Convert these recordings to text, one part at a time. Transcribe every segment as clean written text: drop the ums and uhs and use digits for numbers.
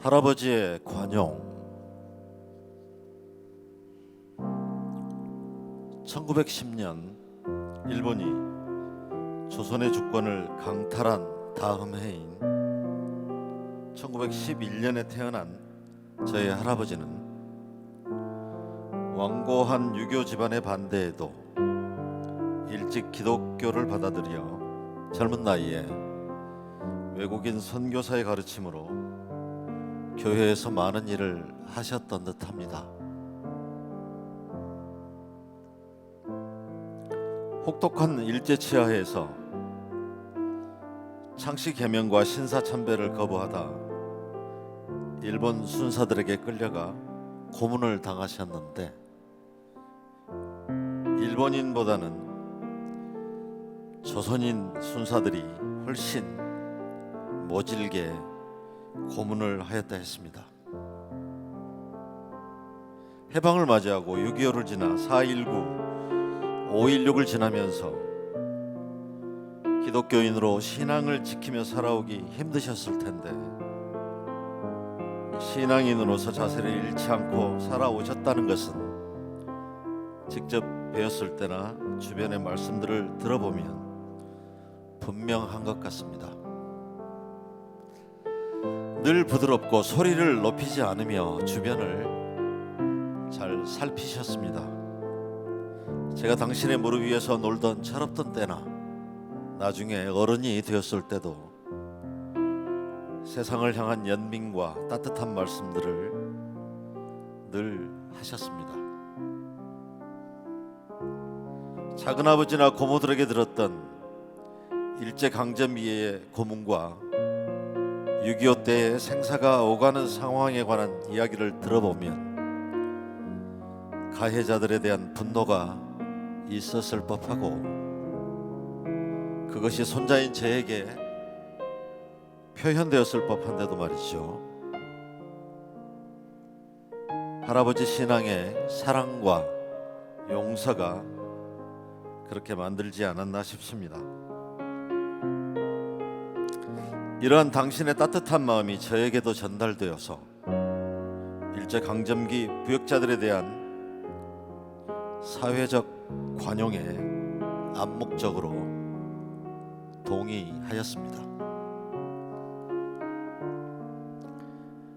할아버지의 관용. 1910년 일본이 조선의 주권을 강탈한 다음 해인 1911년에 태어난 저희 할아버지는 완고한 유교 집안의 반대에도 일찍 기독교를 받아들여 젊은 나이에 외국인 선교사의 가르침으로 교회에서 많은 일을 하셨던 듯합니다. 혹독한 일제치하에서 창씨 계명과 신사참배를 거부하다 일본 순사들에게 끌려가 고문을 당하셨는데, 일본인보다는 조선인 순사들이 훨씬 모질게 고문을 하였다 했습니다. 해방을 맞이하고 6.25를 지나 4.19, 5.16을 지나면서 기독교인으로 신앙을 지키며 살아오기 힘드셨을 텐데, 신앙인으로서 자세를 잃지 않고 살아오셨다는 것은 직접 배웠을 때나 주변의 말씀들을 들어보면 분명한 것 같습니다. 늘 부드럽고 소리를 높이지 않으며 주변을 잘 살피셨습니다. 제가 당신의 무릎 위에서 놀던 철없던 때나 나중에 어른이 되었을 때도 세상을 향한 연민과 따뜻한 말씀들을 늘 하셨습니다. 작은아버지나 고모들에게 들었던 일제강점기의 고문과 6.25 때의 생사가 오가는 상황에 관한 이야기를 들어보면 가해자들에 대한 분노가 있었을 법하고, 그것이 손자인 저에게 표현되었을 법한데도 말이죠, 할아버지 신앙의 사랑과 용서가 그렇게 만들지 않았나 싶습니다. 이러한 당신의 따뜻한 마음이 저에게도 전달되어서 일제강점기 부역자들에 대한 사회적 관용에 암묵적으로 동의하였습니다.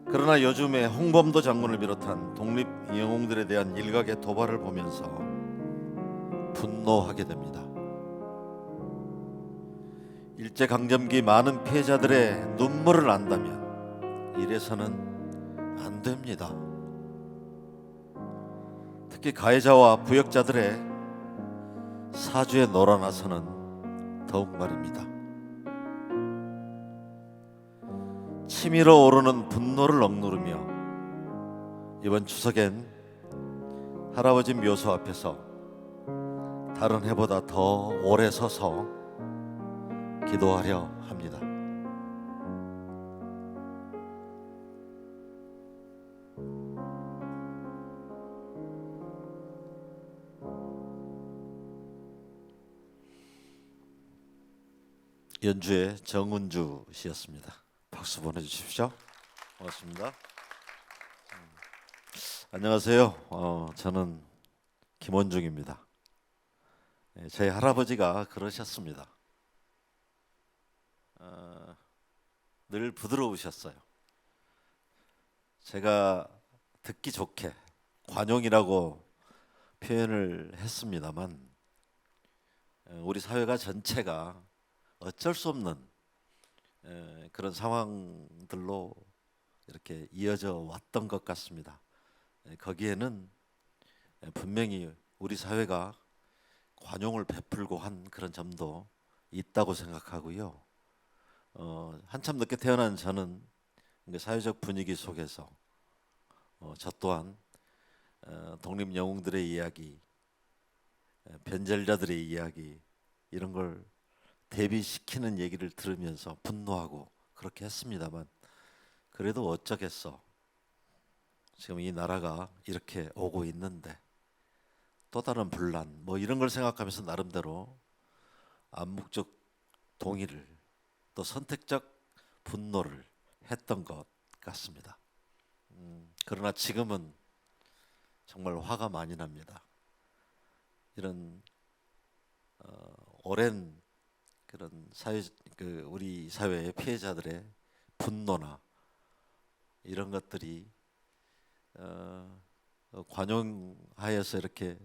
그러나 요즘에 홍범도 장군을 비롯한 독립영웅들에 대한 일각의 도발을 보면서 분노하게 됩니다. 일제강점기 많은 피해자들의 눈물을 안다면 이래서는 안 됩니다. 특히 가해자와 부역자들의 사주에 놀아나서는 더욱 말입니다. 치밀어 오르는 분노를 억누르며 이번 추석엔 할아버지 묘소 앞에서 다른 해보다 더 오래 서서 기도하려 합니다. 연주의 정은주 씨였습니다. 박수 보내주십시오. 고맙습니다. 안녕하세요. 저는 김원중입니다. 저희 할아버지가 그러셨습니다. 늘 부드러우셨어요. 제가 듣기 좋게 관용이라고 표현을 했습니다만, 우리 사회가 전체가 어쩔 수 없는 그런 상황들로 이렇게 이어져 왔던 것 같습니다. 거기에는 분명히 우리 사회가 관용을 베풀고 한 그런 점도 있다고 생각하고요. 한참 늦게 태어난 저는 사회적 분위기 속에서 저 또한 독립영웅들의 이야기, 변절자들의 이야기, 이런 걸 대비시키는 얘기를 들으면서 분노하고 그렇게 했습니다만, 그래도 어쩌겠어. 지금 이 나라가 이렇게 오고 있는데 또 다른 분란 이런 걸 생각하면서 나름대로 암묵적 동의를, 또 선택적 분노를 했던 것 같습니다. 그러나 지금은 정말 화가 많이 납니다. 이런 오랜 그런 우리 사회의 피해자들의 분노나 이런 것들이 관용하여서 이렇게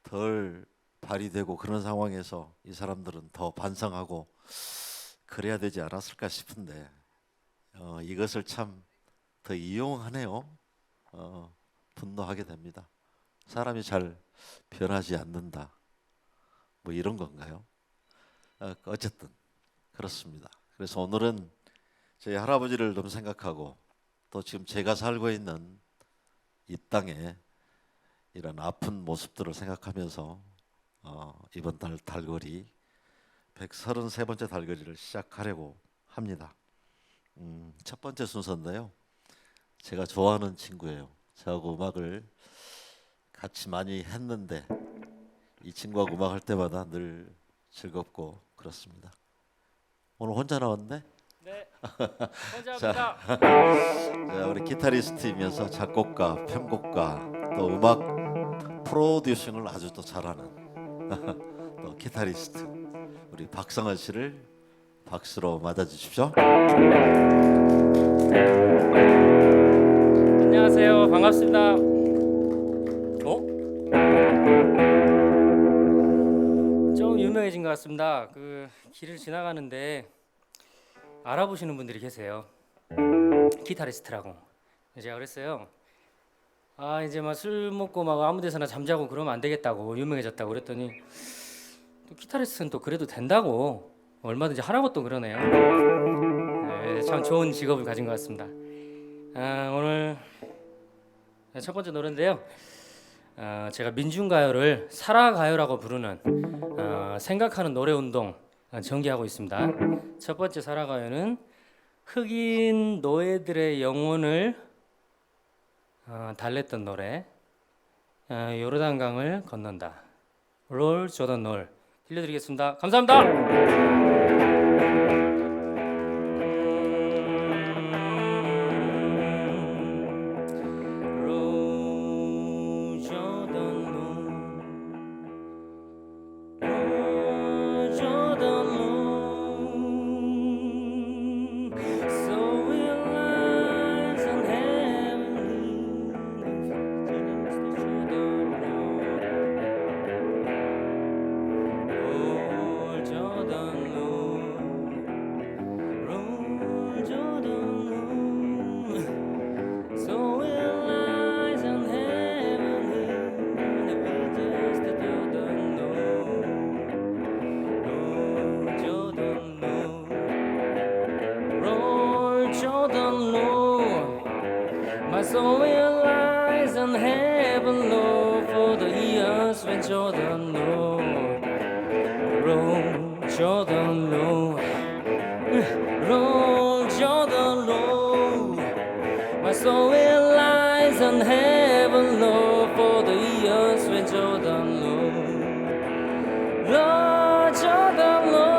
덜 발휘되고 그런 상황에서 이 사람들은 더 반성하고 그래야 되지 않았을까 싶은데 이것을 참 더 이용하네요. 분노하게 됩니다. 사람이 잘 변하지 않는다. 뭐 이런 건가요? 어쨌든 그렇습니다. 그래서 오늘은 저희 할아버지를 좀 생각하고 또 지금 제가 살고 있는 이 땅에 이런 아픈 모습들을 생각하면서 이번 달 달거리 133번째 달거리를 시작하려고 합니다. 첫 번째 순서인데요. 제가 좋아하는 친구예요. 저하고 음악을 같이 많이 했는데 이 친구하고 음악할 때마다 늘 즐겁고 그렇습니다. 오늘 혼자 나왔네? 네, 혼자입니다. 자, 우리 기타리스트이면서 작곡가, 편곡가, 또 음악 프로듀싱을 아주 또 잘하는 또 기타리스트 우리 박성환 씨를 박수로 맞아주십시오. 안녕하세요, 반갑습니다. 좀 유명해진 것 같습니다. 그 길을 지나가는데 알아보시는 분들이 계세요. 기타리스트라고. 제가 그랬어요. 이제 막 술 먹고 막 아무 데서나 잠자고 그러면 안 되겠다고 유명해졌다고 그랬더니 또 기타리스트는 또 그래도 된다고 얼마든지 하라고 또 그러네요. 네, 참 좋은 직업을 가진 것 같습니다. 오늘 첫 번째 노래인데요. 제가 민중가요를 살아가요라고 부르는 생각하는 노래운동 전개하고 있습니다. 첫 번째 살아가요는 흑인 노예들의 영혼을 달랬던 노래 요르단강을 건넌다. 롤 조던 롤 들려드리겠습니다. 감사합니다. My soul lies in heaven low for the years when Jordan low. Roll Jordan low. Roll Jordan low. My soul lies in heaven low for the years when Jordan low. Lord Jordan low.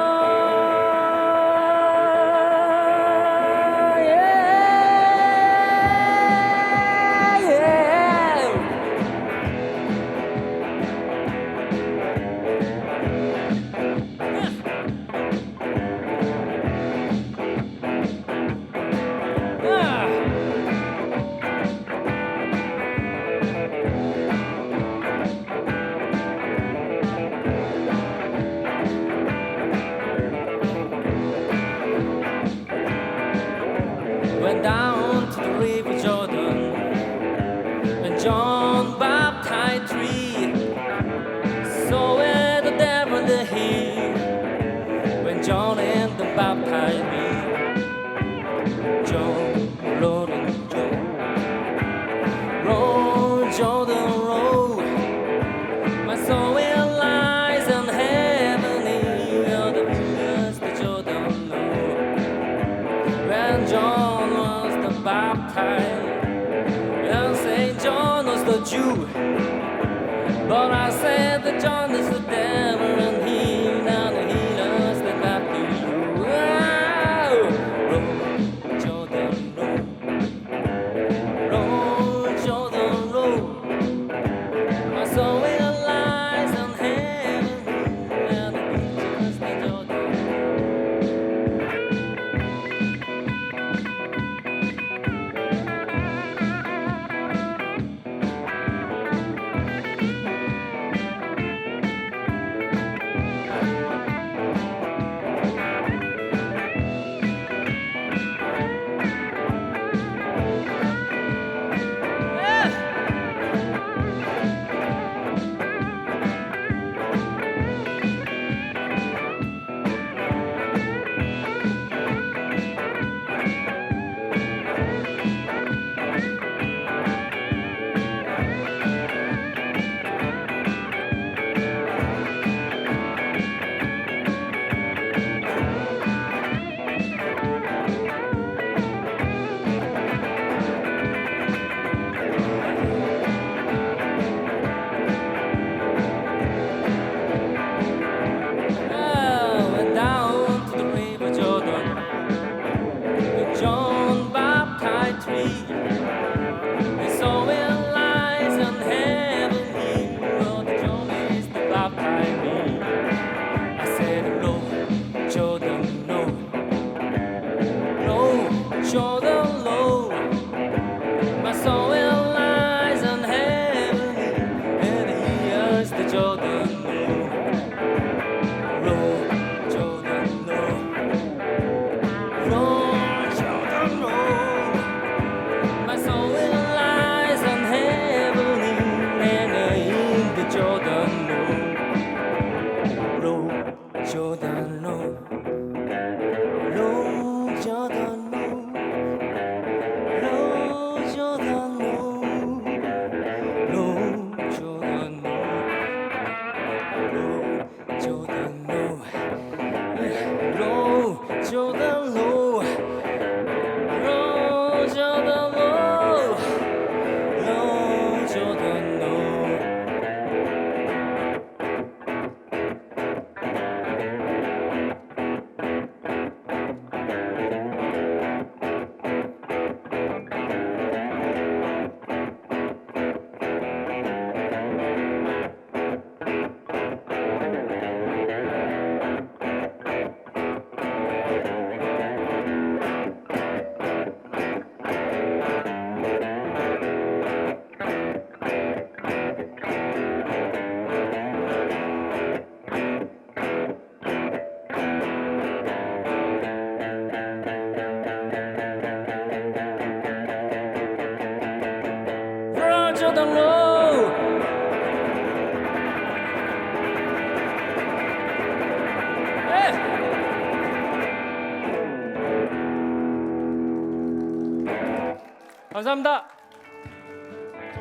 감사합니다.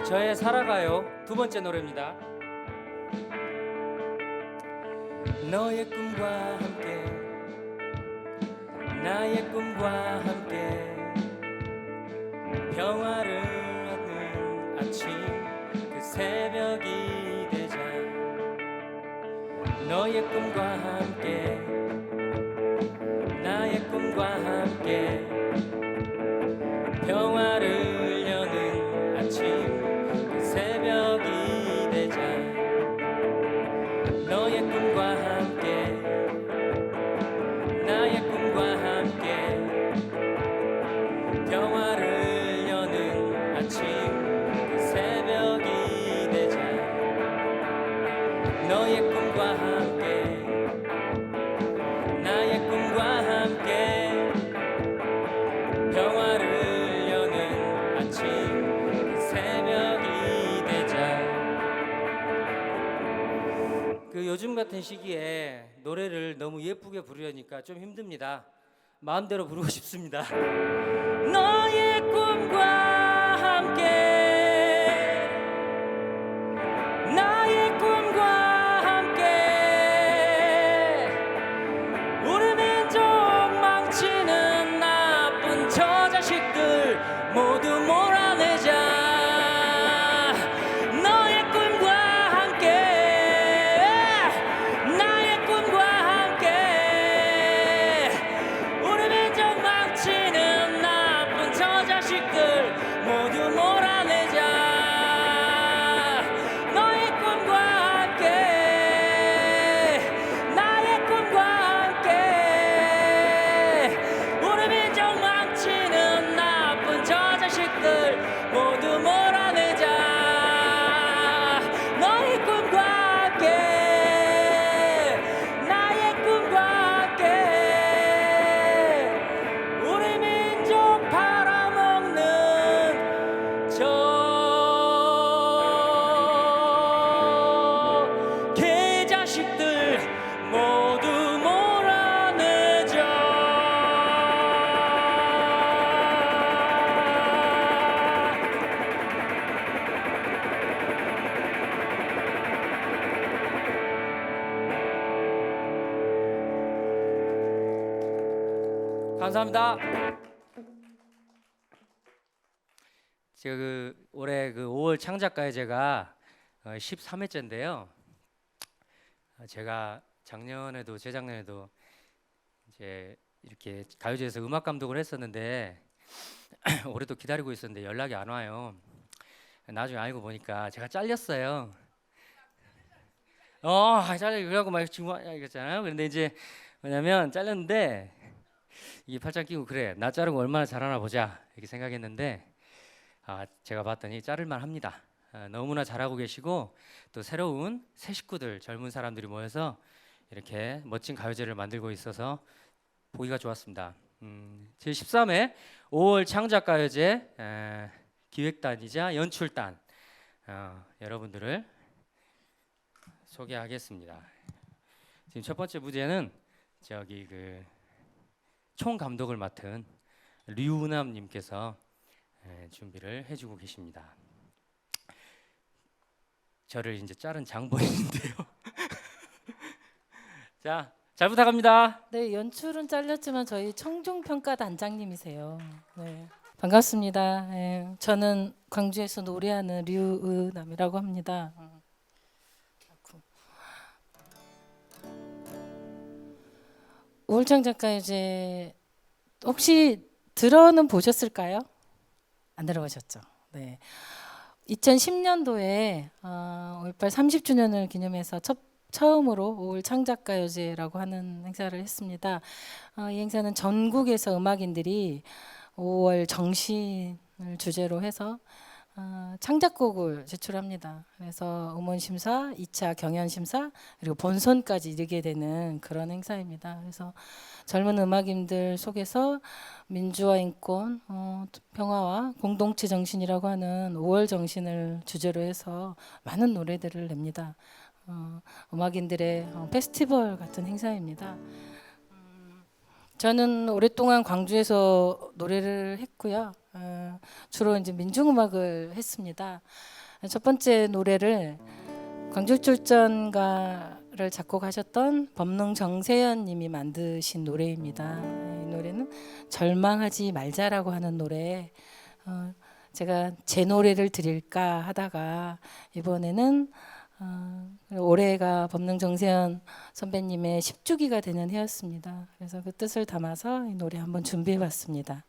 저의 살아가요 두 번째 노래입니다. 너의 꿈과 함께 나의 꿈과 함께 평화를 얻는 아침 그 새벽이 되자 너의 꿈과 함께 나의 꿈과 함께 평화를 여는 아침 그 새벽이 되자 너의 꿈과 함께 나의 꿈과 함께 평화를 여는 아침 그 새벽이 되자 너의 꿈과 함께 나의 꿈과 함께 평화를 여는 아침 그 새벽이 되자. 그 요즘 같은 시기에 노래를 너무 예쁘게 부르려니까 좀 힘듭니다. 마음대로 부르고 싶습니다. 너의 꿈과 함께 나의 꿈과 함께 우리 민족 망치는 나쁜 저자식들 모두 몰아내자 너의 꿈과 함께 나의 꿈과 함께 우리 민족 망치는 나쁜 저자식들 모두 몰아내자 너의 꿈과 함께 나의 꿈과 함께 우리 민족 망치는 나쁜 저자식들 모두 몰아내자 너의 꿈과 함께 나의 꿈과 함께 우리 민족 팔아먹는 저 개자식들 모두 몰아내자. 감사합니다. 제가 올해 5월 창작가요제가 13회째인데요. 제가 작년에도 재작년에도 이제 이렇게 가요제에서 음악 감독을 했었는데 올해도 기다리고 있었는데 연락이 안 와요. 나중에 알고 보니까 제가 잘렸어요. 그래갖고 막 지금 이랬잖아요. 그런데 이제 뭐냐면 잘렸는데 이게 팔짱 끼고 그래 나 자른 거 얼마나 잘하나 보자 이렇게 생각했는데 제가 봤더니 자를만 합니다. 너무나 잘하고 계시고 또 새로운 새 식구들 젊은 사람들이 모여서 이렇게 멋진 가요제를 만들고 있어서 보기가 좋았습니다. 제 13회 5월 창작가요제 기획단이자 연출단 여러분들을 소개하겠습니다. 지금 첫 번째 무대는 저기 총 감독을 맡은 류은함님께서 준비를 해주고 계십니다. 저를 이제 자른 장본인인데요. 자, 잘 부탁합니다. 네, 연출은 잘렸지만 저희 청중평가단장님이세요. 네, 반갑습니다. 네, 저는 광주에서 노래하는 류은함이라고 합니다. 5월 창작가요제 혹시 들어는 보셨을까요? 안 들어보셨죠? 네. 2010년도에 5.18 30주년을 기념해서 처음으로 5월 창작가요제라고 하는 행사를 했습니다. 이 행사는 전국에서 음악인들이 5월 정신을 주제로 해서 창작곡을 제출합니다. 그래서 음원 심사, 2차 경연 심사, 그리고 본선까지 이르게 되는 그런 행사입니다. 그래서 젊은 음악인들 속에서 민주화, 인권, 평화와 공동체 정신이라고 하는 5월 정신을 주제로 해서 많은 노래들을 냅니다. 음악인들의 페스티벌 같은 행사입니다. 저는 오랫동안 광주에서 노래를 했고요. 주로 이제 민중음악을 했습니다. 첫 번째 노래를 광주출전가를 작곡하셨던 범능 정세현님이 만드신 노래입니다. 이 노래는 절망하지 말자라고 하는 노래. 제가 제 노래를 드릴까 하다가 이번에는 올해가 범능 정세현 선배님의 10주기가 되는 해였습니다. 그래서 그 뜻을 담아서 이 노래 한번 준비해봤습니다.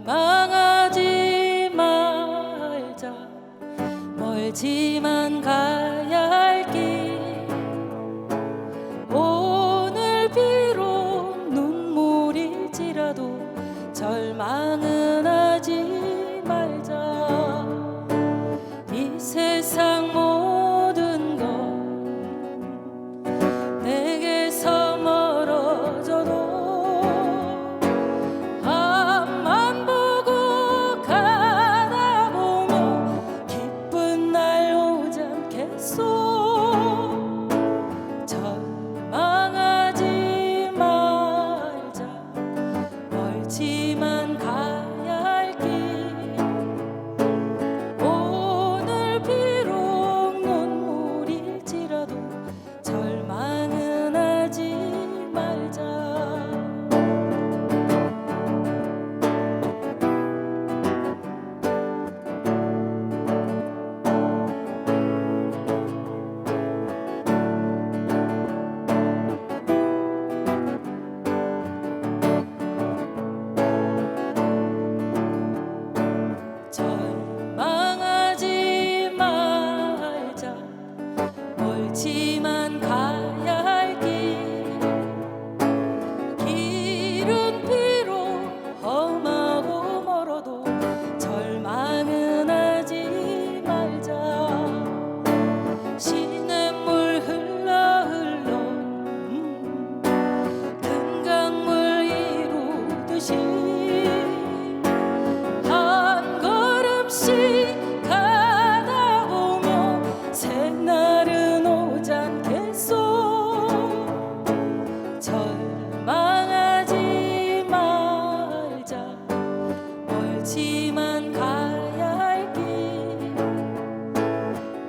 절망하지 말자 멀지만 가야 할 길 오늘 비록 눈물일지라도 절망은 하지 말자 이 세상 모든 것 내게서 멀어져도 앞만 보고 가다 보면 기쁜 날 오지 않겠소 절망하지 말자 멀지만 가야 할 길 오늘 비록 눈물일지라도 절망은 하지 말자 절망하지 말자 멀지만 가야 할 길 길은 비록 험하고 멀어도 절망은 하지 말자 시냇물 흘러 큰 강물 이루듯이 한 걸음씩 가다 보면 새날은 오지 않겠소 절망하지 말자 멀지만 가야 할 길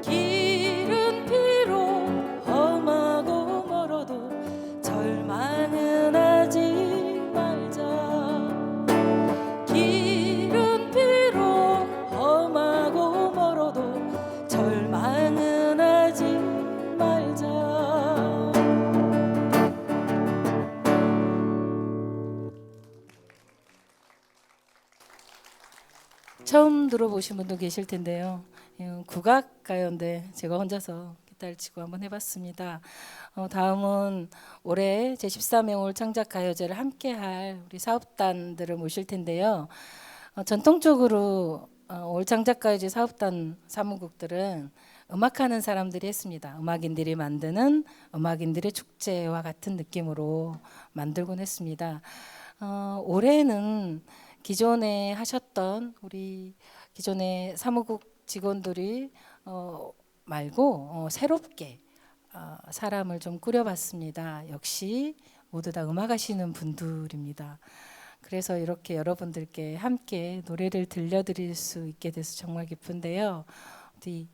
길은 비록 험하고 멀어도 절망은 하지 말자 길은 비록 험하고 멀어도 절망은 하지 말자 처음 들어보신 분도 계실 텐데요. 국악 가요인데 제가 혼자서 기타를 치고 한번 해봤습니다. 다음은 올해 제13회 창작가요제를 함께할 우리 사업단들을 모실 텐데요. 전통적으로 올 창작가요제 사업단 사무국들은 음악하는 사람들이 했습니다. 음악인들이 만드는 음악인들의 축제와 같은 느낌으로 만들곤 했습니다. 올해는 기존에 하셨던 우리 기존의 사무국 직원들이 말고 새롭게 사람을 좀 꾸려봤습니다. 역시 모두 다 음악하시는 분들입니다. 그래서 이렇게 여러분들께 함께 노래를 들려드릴 수 있게 돼서 정말 기쁜데요. 어디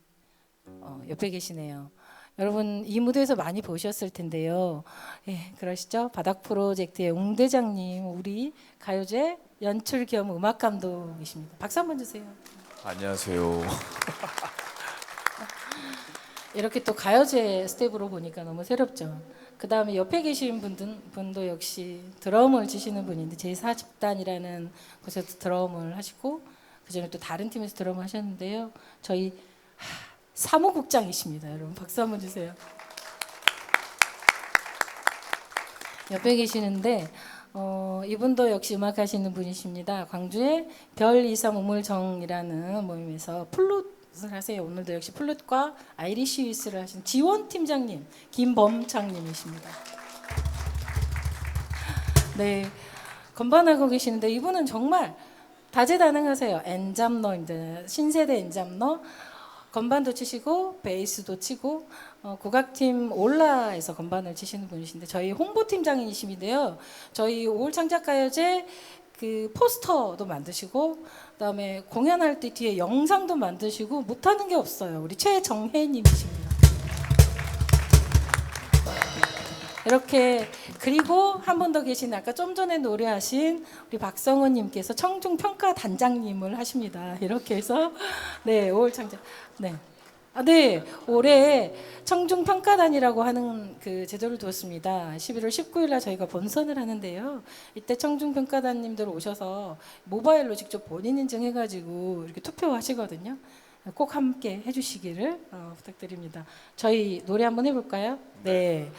옆에 계시네요. 여러분 이 무대에서 많이 보셨을 텐데요. 예, 그러시죠? 바닥 프로젝트의 웅 대장님, 우리 가요제 연출 겸 음악 감독이십니다. 박수 한번 주세요. 안녕하세요. 이렇게 또 가요제 스텝으로 보니까 너무 새롭죠. 그 다음에 옆에 계신 분도 역시 드럼을 치시는 분인데 제4집단이라는 곳에서 드럼을 하시고 그 전에 또 다른 팀에서 드럼을 하셨는데요. 저희 사무국장이십니다. 여러분 박수 한번 주세요. 옆에 계시는데 이분도 역시 음악하시는 분이십니다. 광주의 별 이상 우물정이라는 모임에서 플룻을 하세요. 오늘도 역시 플룻과 아이리시 위스를 하신 지원 팀장님 김범창님이십니다. 네, 건반하고 계시는데 이분은 정말 다재다능하세요. 엔잡러입니다. 신세대 엔잡러. 건반도 치시고 베이스도 치고 국악팀 올라에서 건반을 치시는 분이신데 저희 홍보팀장이심인데요. 저희 5월 창작가요제 그 포스터도 만드시고 그다음에 공연할 때 뒤에 영상도 만드시고 못하는 게 없어요. 우리 최정혜님이십니다. 이렇게 그리고 한 분 더 계신 아까 좀 전에 노래하신 우리 박성은님께서 청중 평가 단장님을 하십니다. 이렇게 해서 네 5월 창작 네. 네 올해 청중 평가단이라고 하는 그 제도를 두었습니다. 11월 19일날 저희가 본선을 하는데요. 이때 청중 평가단님들 오셔서 모바일로 직접 본인 인증해가지고 이렇게 투표하시거든요. 꼭 함께 해주시기를 부탁드립니다. 저희 노래 한번 해볼까요? 네.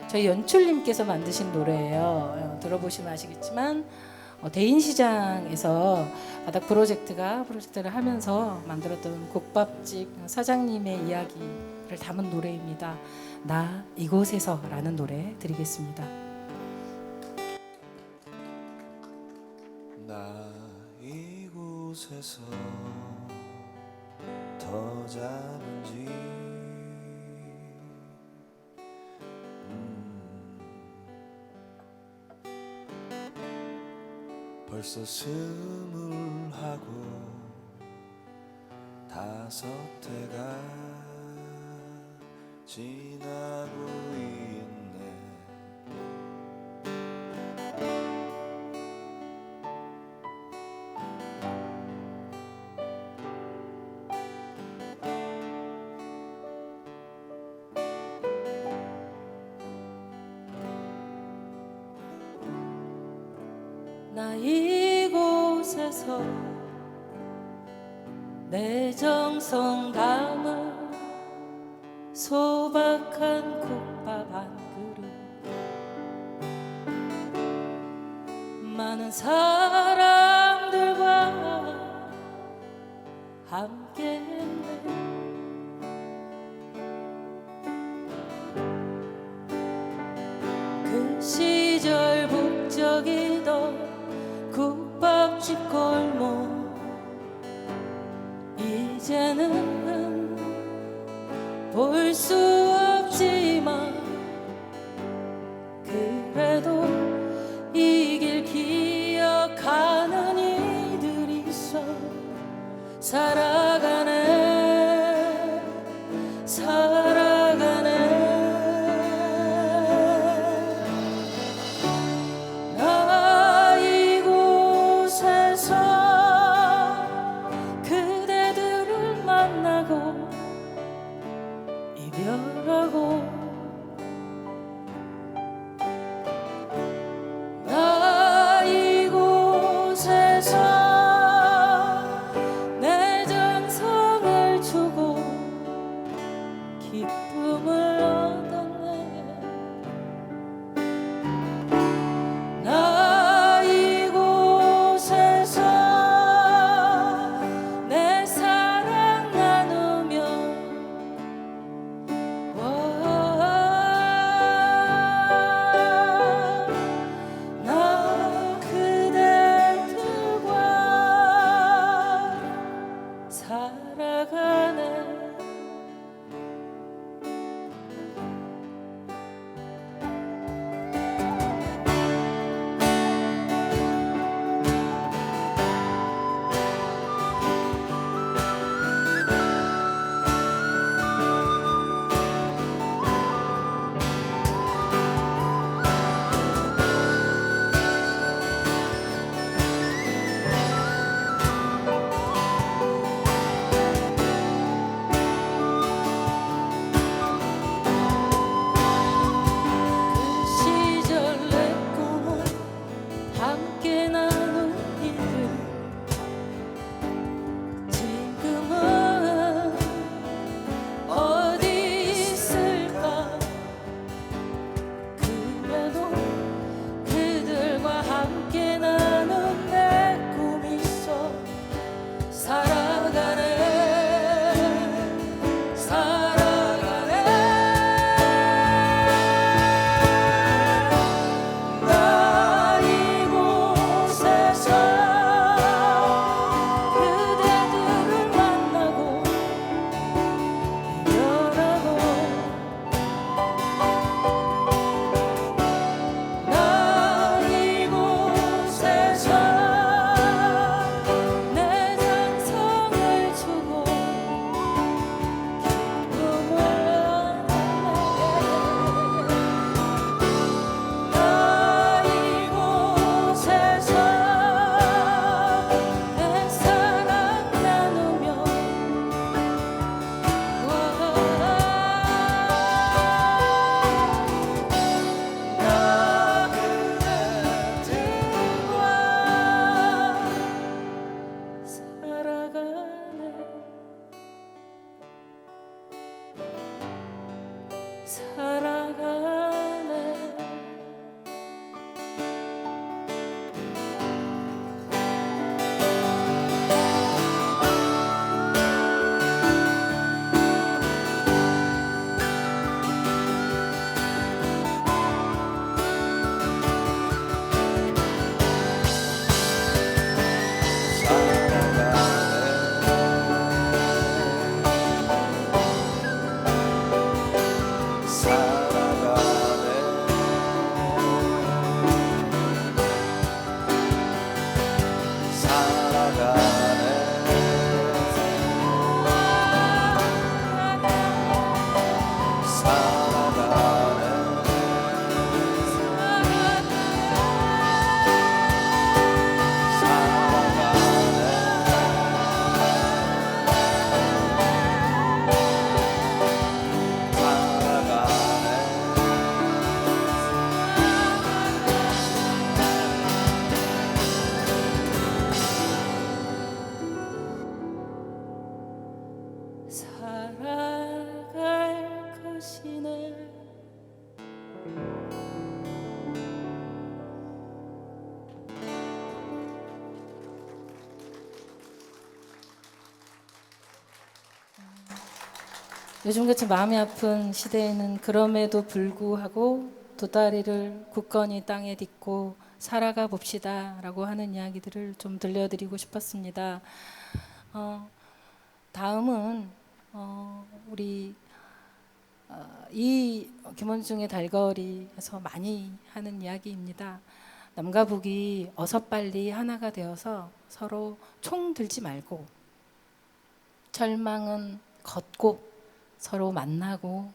저희 연출님께서 만드신 노래예요. 들어보시면 아시겠지만 대인시장에서 바닥 프로젝트를 하면서 만들었던 국밥집 사장님의 이야기를 담은 노래입니다. 나 이곳에서라는 노래 드리겠습니다. 나 이곳에서 더 자는지 벌써 20하고 5해가 지나고 있네. 나 이곳에서 내 정성 담은 소박한 국밥 한 그릇 많은 사람들과 함께 했네. 그 시절 북적이던 국밥집 골목 이제는 볼 수 없지만 그래도 이 길 기억하는 이들이 있어. 살아가네 나 이곳에서 그대들을 만나고 이별하고 나 이곳에서 내 요즘같이 마음이 아픈 시대에는 그럼에도 불구하고 두 다리를 굳건히 땅에 딛고 살아가 봅시다라고 하는 이야기들을 좀 들려드리고 싶었습니다. 다음은 우리 이 김원중의 달거리에서 많이 하는 이야기입니다. 남과 북이 어서 빨리 하나가 되어서 서로 총 들지 말고 절망은 걷고 서로 만나고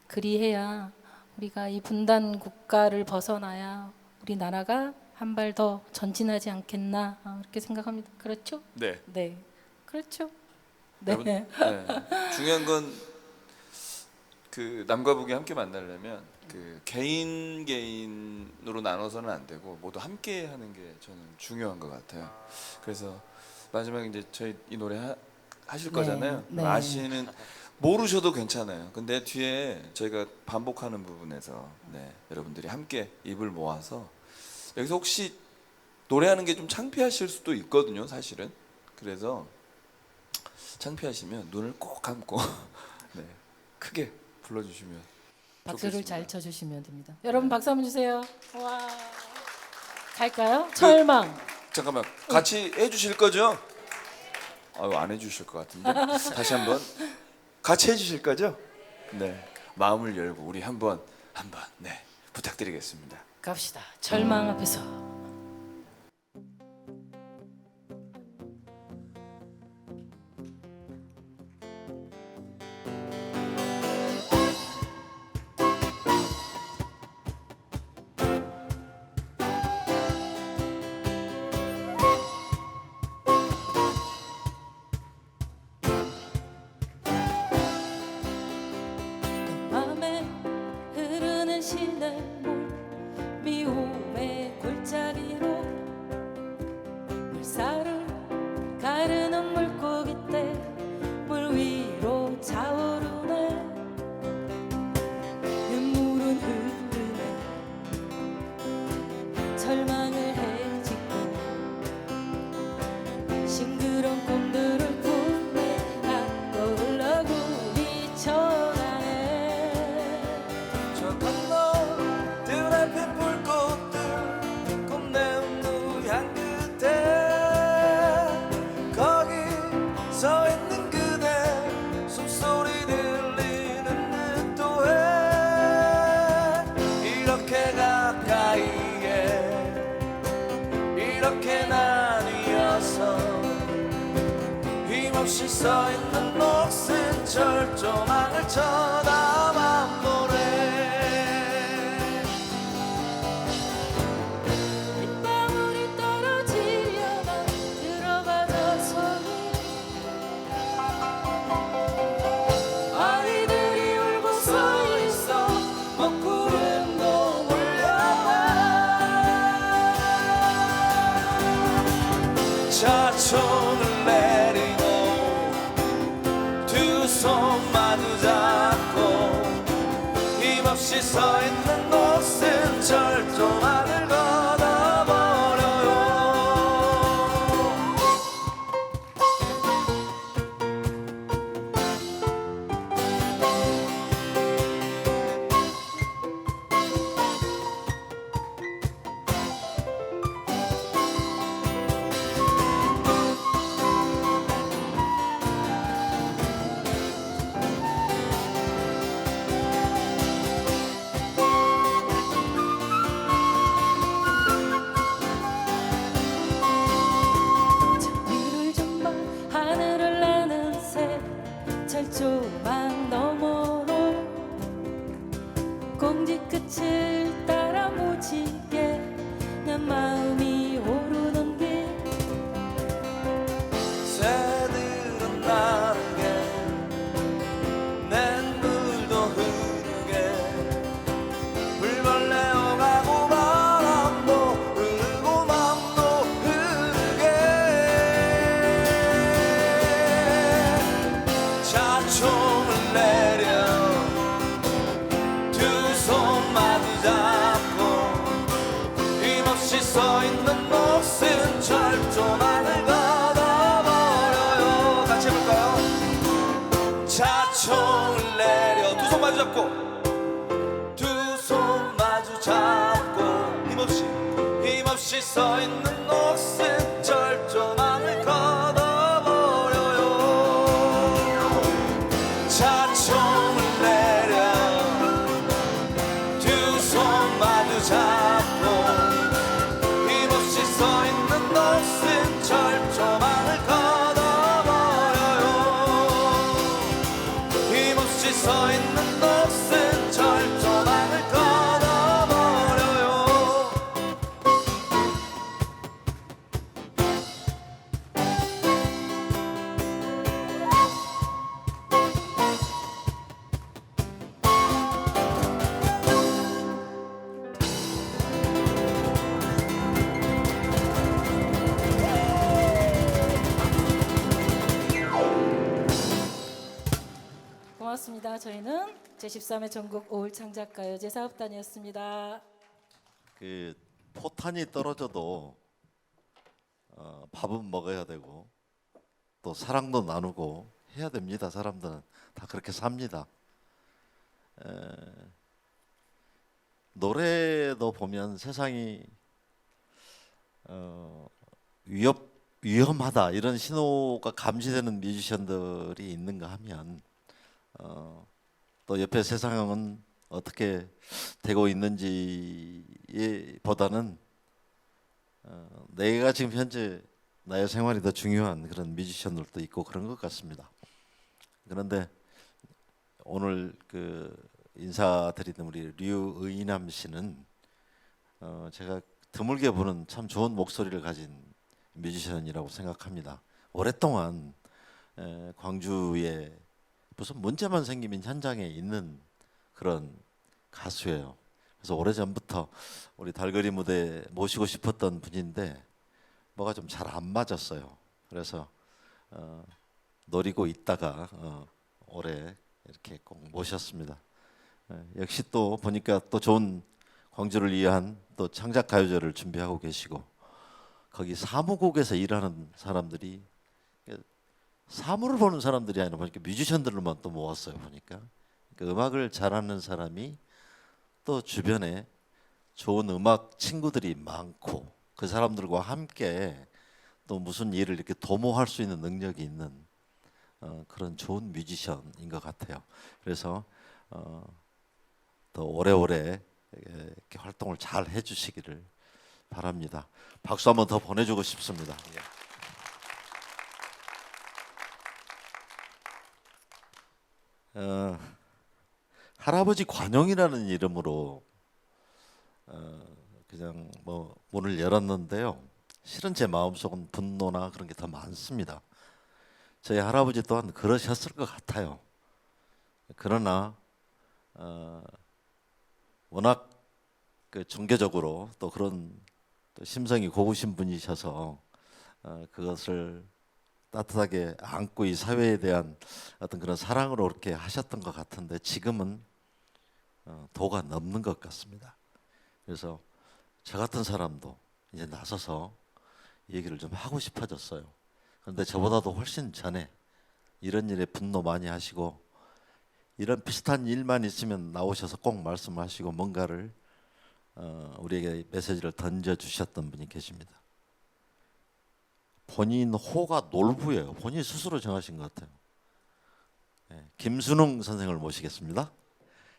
그리해야 우리가 이 분단 국가를 벗어나야 우리나라가 한 발 더 전진하지 않겠나 이렇게 생각합니다. 그렇죠? 네. 네, 그렇죠. 네. 여러분, 네. 중요한 건 그 남과 북이 함께 만나려면 그 개인으로 나눠서는 안 되고 모두 함께 하는 게 저는 중요한 것 같아요. 그래서 마지막에 이제 저희 이 노래 하실 네, 거잖아요. 네. 아시는 모르셔도 괜찮아요. 근데 뒤에 저희가 반복하는 부분에서 여러분들이 함께 입을 모아서 여기서 혹시 노래하는 게 좀 창피하실 수도 있거든요, 사실은. 그래서 창피하시면 눈을 꼭 감고 네, 크게 불러주시면 박수를 좋겠습니다. 잘 쳐주시면 됩니다. 여러분 박수 한번 주세요. 와, 갈까요? 철망. 잠깐만, 같이 해주실 거죠? 아유, 안 해주실 것 같은데. 다시 한번 같이 해주실 거죠? 네, 마음을 열고 우리 한번 네, 부탁드리겠습니다. 갑시다. 절망 앞에서. 맘에 흐르는 시냇물 미움의 골짜기로 물살을 가르는 물고기 때 물 위로 차오르네. 눈물은 흐르네. 절망을 헤치고 싱그러운 꿈들을 꿈에 안고 흘러구리 쳐가네. 저 건너 드넓은 불꽃들 꽃내음 누향 끝에 거기 서 있는 그대 숨소리 들리는 듯도 해. 이렇게 가까이에 이렇게 나뉘어서 힘없이 서 있는 녹슨 철조망을 쳐다만 보네. 빗방울이 떨어지려나 들어가져서는 아이들이 울고 서 있어 먹구름도 몰려와. 자초를 내리고 두 손 마주 잡고 힘없이 서 있는 녹슨 철조망을 걷어버려요. 위를 좀 봐. 하늘을 나는 새 철조망 너머로 공지 끝을 따라 무지개 내 마음이 오르는 길. 새들은 나르게 냇물도 흐르게 불벌레 오가고 바람도 흐르고 맘도 흐르게. 자총을 내려 두 손 마주 잡고 힘없이 서 있는 녹슨 철조망을 걷어버려요. 같이 해볼까요? 자총을 잡고 두 손 마주 잡고 힘없이 서 있는 녹슨 절조망을 걷어버려요. 차총을 내려 두 손 마주 잡고 힘없이 서 있는 녹슨 절조망을 걷어버려요. 힘없이 서 있는 녹슨 절조망을 걷어버려요. 고맙습니다. 저희는 제13회 전국 5월 창작가요제 사업단이었습니다. 그 포탄이 떨어져도 밥은 먹어야 되고 또 사랑도 나누고 해야 됩니다. 사람들은 다 그렇게 삽니다. 노래도 보면 세상이 위험하다 이런 신호가 감지되는 뮤지션들이 있는가 하면 또 옆에 세상은 어떻게 되고 있는지 보다는 내가 지금 현재 나의 생활이 더 중요한 그런 뮤지션들도 있고 그런 것 같습니다. 그런데 오늘 그 인사드리는 우리 류의남 씨는 제가 드물게 보는 참 좋은 목소리를 가진 뮤지션이라고 생각합니다. 오랫동안 광주에 무슨 문제만 생기면 현장에 있는 그런 가수예요. 그래서 오래전부터 우리 달거리 무대 모시고 싶었던 분인데 뭐가 좀 잘 안 맞았어요. 그래서 노리고 있다가 올해 이렇게 꼭 모셨습니다. 역시 또 보니까 또 좋은 광주를 위한 또 창작 가요제를 준비하고 계시고 거기 사무국에서 일하는 사람들이 사무를 보는 사람들이 아니라 보니까 뮤지션들만 또 모았어요. 보니까 그러니까 음악을 잘하는 사람이 또 주변에 좋은 음악 친구들이 많고 그 사람들과 함께 또 무슨 일을 이렇게 도모할 수 있는 능력이 있는 그런 좋은 뮤지션인 것 같아요. 그래서 더 오래오래 이렇게 활동을 잘 해주시기를 바랍니다. 박수 한번 더 보내주고 싶습니다. 할아버지 관용이라는 이름으로 그냥 뭐 문을 열었는데요. 실은 제 마음속은 분노나 그런 게 더 많습니다. 저희 할아버지 또한 그러셨을 것 같아요. 그러나 워낙 그 종교적으로 또 그런 또 심성이 고우신 분이셔서 그것을 따뜻하게 안고 이 사회에 대한 어떤 그런 사랑으로 그렇게 하셨던 것 같은데 지금은 도가 넘는 것 같습니다. 그래서 저 같은 사람도 이제 나서서 얘기를 좀 하고 싶어졌어요. 그런데 저보다도 훨씬 전에 이런 일에 분노 많이 하시고 이런 비슷한 일만 있으면 나오셔서 꼭 말씀하시고 뭔가를 우리에게 메시지를 던져주셨던 분이 계십니다. 본인 호가 놀부예요. 본인이 스스로 정하신 것 같아요. 김순웅 선생을 모시겠습니다.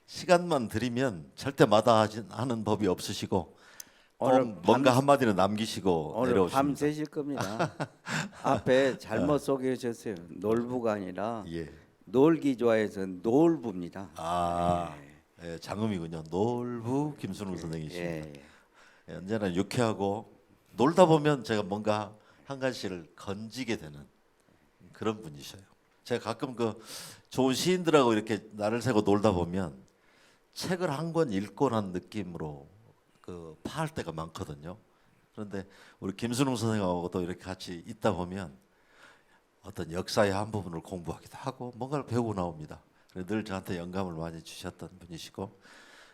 시간만 드리면 절대 마다하는 법이 없으시고 오늘 뭔가 한마디는 남기시고 오늘 내려오십니다. 밤 새실 겁니다. 앞에 잘못 소개해 주셨어요. 놀부가 아니라 예. 놀기 좋아해서 놀부입니다. 예, 장음이군요. 놀부 김순웅 선생이십니다. 예. 예, 언제나 유쾌하고 놀다 보면 제가 뭔가 한 가지를 건지게 되는 그런 분이셔요. 제가 가끔 그 좋은 시인들하고 이렇게 날을 새고 놀다 보면 책을 한 권 읽고 난 느낌으로 그 파할 때가 많거든요. 그런데 우리 김순웅 선생하고도 이렇게 같이 있다 보면 어떤 역사의 한 부분을 공부하기도 하고 뭔가를 배우고 나옵니다. 늘 저한테 영감을 많이 주셨던 분이시고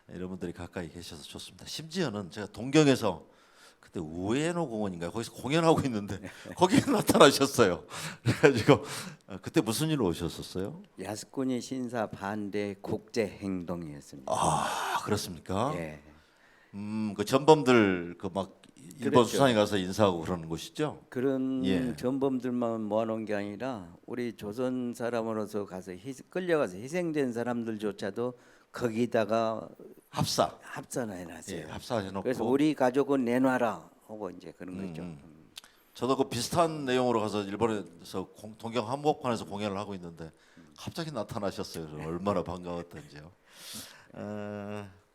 이런 분들이 가까이 계셔서 좋습니다. 심지어는 제가 동경에서 그때 그때 우에노 공원인가요? 거기서 공연하고 있는데 거기에 나타나셨어요. 그래가지고 그때 무슨 일로 오셨었어요? 야스쿠니 신사 반대 국제 행동이었습니다. 아 그렇습니까? 예. 그 전범들 그 막 일본 그렇죠. 수상에 가서 인사하고 그러는 곳이죠. 그런 예. 전범들만 모아놓은 게 아니라 우리 조선 사람으로서 가서 끌려가서 희생된 사람들조차도 거기다가 합산해놨어요. 예, 합사해놓고. 그래서 우리 가족은 내놔라 하고 이제 그런 거죠. 저도 그 비슷한 내용으로 가서 일본에서 동경 한복판에서 공연을 하고 있는데 갑자기 나타나셨어요. 저는 얼마나 반가웠던지요.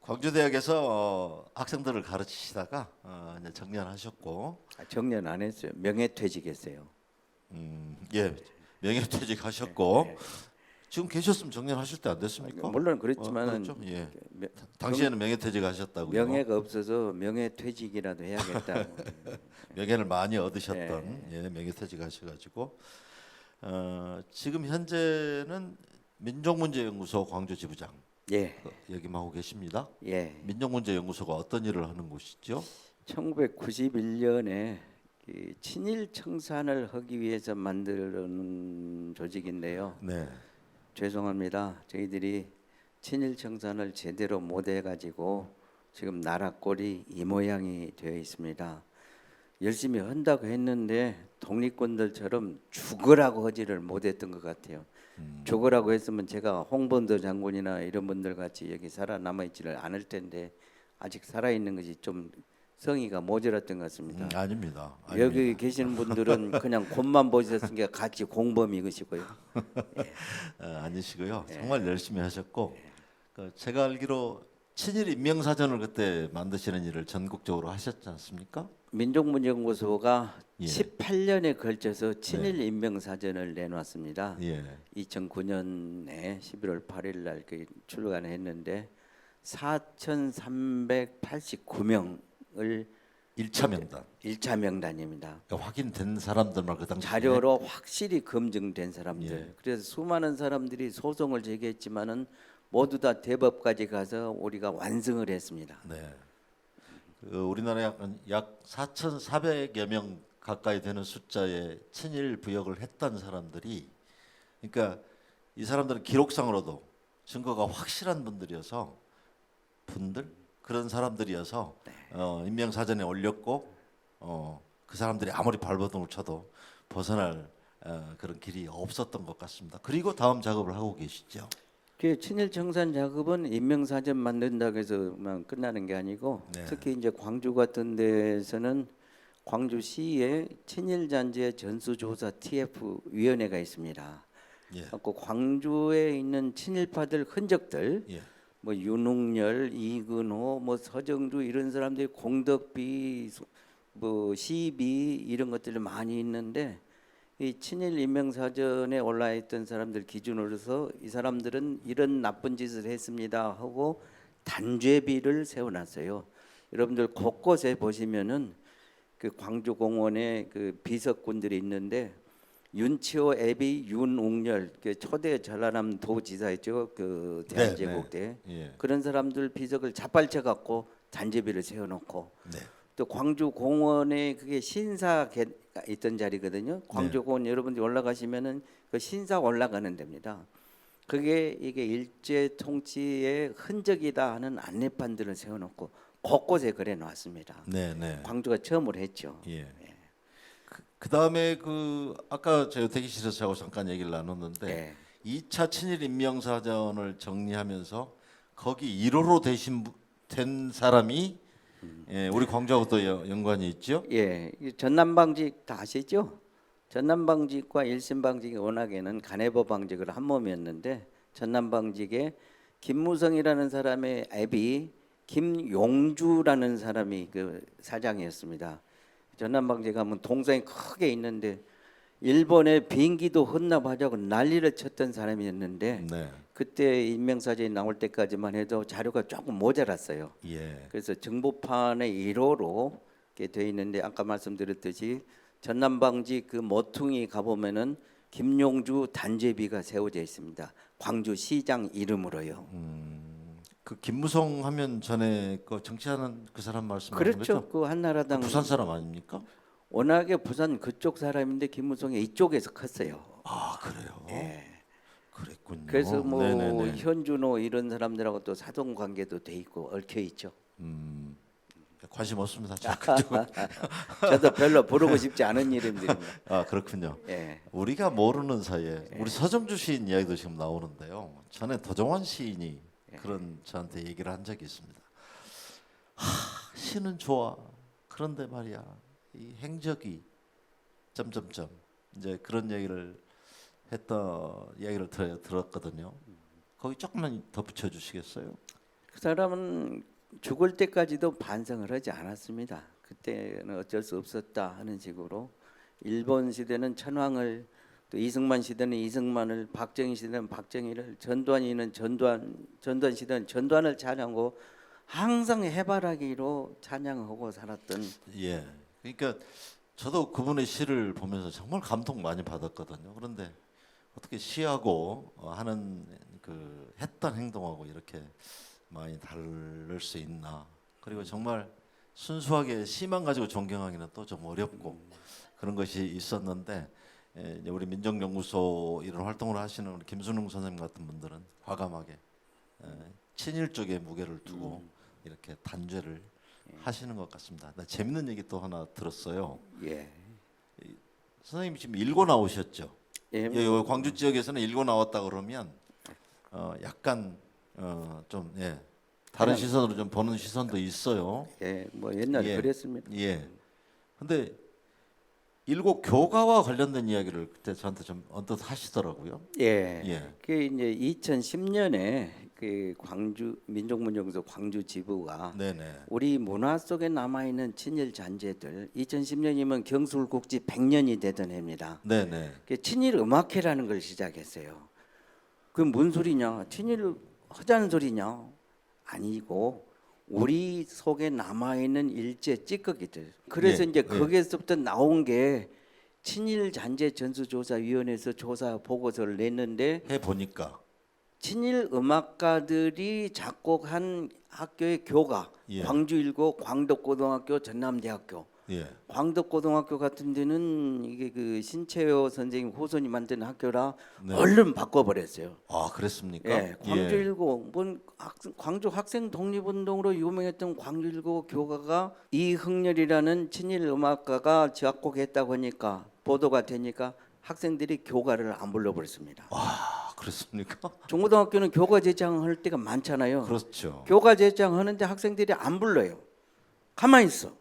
광주대학에서 학생들을 가르치시다가 이제 정년하셨고, 정년 안 했어요. 명예퇴직했어요. 예, 명예퇴직하셨고 네. 지금 계셨으면 정년하실 때 안 됐습니까? 물론 그렇지만은 그렇죠. 예. 명- 당시에는 명예퇴직하셨다고요. 명예가 없어서 명예퇴직이라도 해야겠다고. 명예를 많이 얻으셨던 네. 예, 명예퇴직하셔가지고 지금 현재는 민족문제연구소 광주 지부장 예, 역임하고 계십니다. 예. 민족문제연구소가 어떤 일을 하는 곳이죠? 1991년에 친일 청산을 하기 위해서 만드는 조직인데요. 네. 죄송합니다. 저희들이 친일 청산을 제대로 못 해가지고 지금 나라 꼴이 이 모양이 되어 있습니다. 열심히 한다고 했는데 독립군들처럼 죽으라고 하지를 못했던 것 같아요. 죽으라고 했으면 제가 홍범도 장군이나 이런 분들 같이 여기 살아남아 있지를 않을 텐데 아직 살아 있는 것이 좀 성의가 모자랐던 것 같습니다. 아닙니다. 여기 계시는 분들은 그냥 곤만 보셨으니까 같이 공범이것이고요. 아니시고요. 예. 정말 열심히 하셨고 제가 알기로 친일 인명사전을 그때 만드시는 일을 전국적으로 하셨지 않습니까? 민족문제연구소가 예. 18년에 걸쳐서 친일 인명사전을 내놨습니다. 예. 2009년에 11월 8일 날 출간했는데 4,389명을 1차 명단. 1차 명단입니다. 그러니까 확인된 사람들만 그 당시에 자료로 확실히 검증된 사람들. 예. 그래서 수많은 사람들이 소송을 제기했지만은 모두 다 대법까지 가서 우리가 완승을 했습니다. 네. 우리나라에 약 4,400여 명 가까이 되는 숫자의 친일 부역을 했던 사람들이, 그러니까 이 사람들은 기록상으로도 증거가 확실한 그런 사람들이어서 인명사전에 올렸고 그 사람들이 아무리 발버둥을 쳐도 벗어날 그런 길이 없었던 것 같습니다. 그리고 다음 작업을 하고 계시죠. 그 친일 청산 작업은 인명사전 만든다고 해서만 끝나는 게 아니고 네. 특히 이제 광주 같은 데서는 광주시에 친일 잔재 전수조사 TF 위원회가 있습니다. 예. 그래서 광주에 있는 친일파들 흔적들, 예. 뭐 윤웅열, 이근호, 뭐 서정주 이런 사람들이 공덕비, 뭐 시비 이런 것들이 많이 있는데 이 친일 인명사전에 올라 있던 사람들 기준으로서 이 사람들은 이런 나쁜 짓을 했습니다 하고 단죄비를 세워놨어요. 여러분들 곳곳에 보시면은 그 광주공원에 그 비석군들이 있는데 윤치호, 애비, 윤웅열 그 초대 전라남 도지사였죠. 그 대한제국 때 예. 그런 사람들 비석을 자빨쳐 갖고 단죄비를 세워놓고 네. 또 광주 공원에 그게 신사가 있던 자리거든요. 광주 공원 여러분들이 올라가시면은 그 신사 올라가는 데입니다. 그게 이게 일제 통치의 흔적이다 하는 안내판들을 세워놓고 곳곳에 그래 놨습니다. 네, 네. 광주가 처음으로 했죠. 예. 그 다음에 아까 저 대기실에서 잠깐 얘기를 나눴는데 네. 2차 친일 인명사전을 정리하면서 거기 1호로 된 사람이 예, 우리 광주하고 또 연관이 있죠. 예, 이 전남방직 다 아시죠? 전남방직과 일신방직이 워낙에는 간해보 방직을 한 몸이었는데 전남방직에 김무성이라는 사람의 애비 김용주라는 사람이 그 사장이었습니다. 전남방직 하면 동상이 크게 있는데 일본에 비행기도 헌납하자고 난리를 쳤던 사람이었는데 네. 그때 인명사전이 나올 때까지만 해도 자료가 조금 모자랐어요. 예. 그래서 정보판의 1호로 이렇게 돼 있는데 아까 말씀드렸듯이 전남방직 그 모퉁이 가보면은 김용주 단죄비가 세워져 있습니다. 광주시장 이름으로요. 그 김무성 하면 전에 그 정치하는 그 사람 말씀하신 그렇죠. 거죠? 그 한나라당 부산 사람 아닙니까? 워낙에 부산 그쪽 사람인데 김무성이 이쪽에서 컸어요. 아 그래요. 예. 그랬군요. 그래서 뭐 네네네. 현준호 이런 사람들하고 또 사돈 관계도 돼 있고 얽혀 있죠. 관심 없습니다. 저 그쪽은. 저도 별로 부르고 싶지 않은 이름들입니다. 아 그렇군요. 예. 우리가 모르는 사이에 우리 서정주 시인 이야기도 지금 나오는데요. 전에 도정환 시인이 그런 저한테 얘기를 한 적이 있습니다. 시는 좋아. 그런데 말이야 이 행적이 점점점 이제 그런 얘기를 했던 이야기를 들었거든요. 거기 조금만 덧붙여 주시겠어요? 그 사람은 죽을 때까지도 반성을 하지 않았습니다. 그때는 어쩔 수 없었다 하는 식으로 일본 시대는 천황을 또 이승만 시대는 이승만을 박정희 시대는 박정희를 전두환이는 전두환 시대는 전두환을 찬양하고 항상 해바라기로 찬양하고 살았던 예. 그러니까 저도 그분의 시를 보면서 정말 감동 많이 받았거든요. 그런데 어떻게 시하고 하는 그 했던 행동하고 이렇게 많이 다를 수 있나? 그리고 정말 순수하게 시만 가지고 존경하기는 또 좀 어렵고 그런 것이 있었는데 이제 우리 민정연구소 이런 활동을 하시는 우리 김순웅 선생님 같은 분들은 과감하게 친일 쪽에 무게를 두고 이렇게 단죄를 하시는 것 같습니다. 나 재밌는 얘기 또 하나 들었어요. 예. 선생님이 지금 읽고 나오셨죠? 예. 여기 광주 지역에서는 읽고 나왔다 그러면 약간 좀 다른 시선으로 좀 보는 시선도 있어요. 예. 뭐 옛날에 예. 그랬습니다. 예. 근데 일곱 교가와 관련된 이야기를 그때 저한테 좀 언뜻 하시더라고요. 예. 예. 그 이제 2010년에 그 광주 민족문정소 광주 지부가 네네. 우리 문화 속에 남아 있는 친일 잔재들 2010년이면 경술국지 100년이 되던 해입니다. 네네. 그 친일 음악회라는 걸 시작했어요. 그 뭔 소리냐? 친일 하자는 소리냐? 아니고 우리 속에 남아 있는 일제 찌꺼기들. 그래서 예, 이제 예. 거기에서부터 나온 게 친일 잔재 전수조사위원회에서 조사 보고서를 냈는데 해 보니까 친일 음악가들이 작곡한 학교의 교가 예. 광주일고 광덕고등학교 전남대학교 예. 광덕고등학교 같은 데는 이게 그 신채호 선생님 후손이 만든 학교라 네. 얼른 바꿔버렸어요. 아 그랬습니까? 예, 광주일고 광주 학생 독립운동으로 유명했던 광주일고 교가가 이흥렬이라는 친일 음악가가 작곡했다고 하니까 보도가 되니까 학생들이 교가를 안 불러버렸습니다. 아 그랬습니까? 중고등학교는 교가 제창할 때가 많잖아요. 그렇죠. 교가 제창하는데 학생들이 안 불러요. 가만히 있어.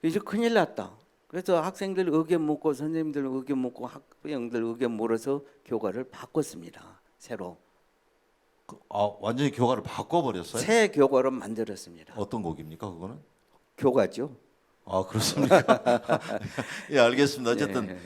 이제 큰일 났다. 그래서 학생들 의견 묻고 선생님들 의견 묻고 학부형들 의견 물어서 교가를 바꿨습니다. 새로 완전히 교가를 바꿔버렸어요? 새 교가로 만들었습니다. 어떤 곡입니까 그거는? 교가죠. 아 그렇습니까? 예 알겠습니다. 어쨌든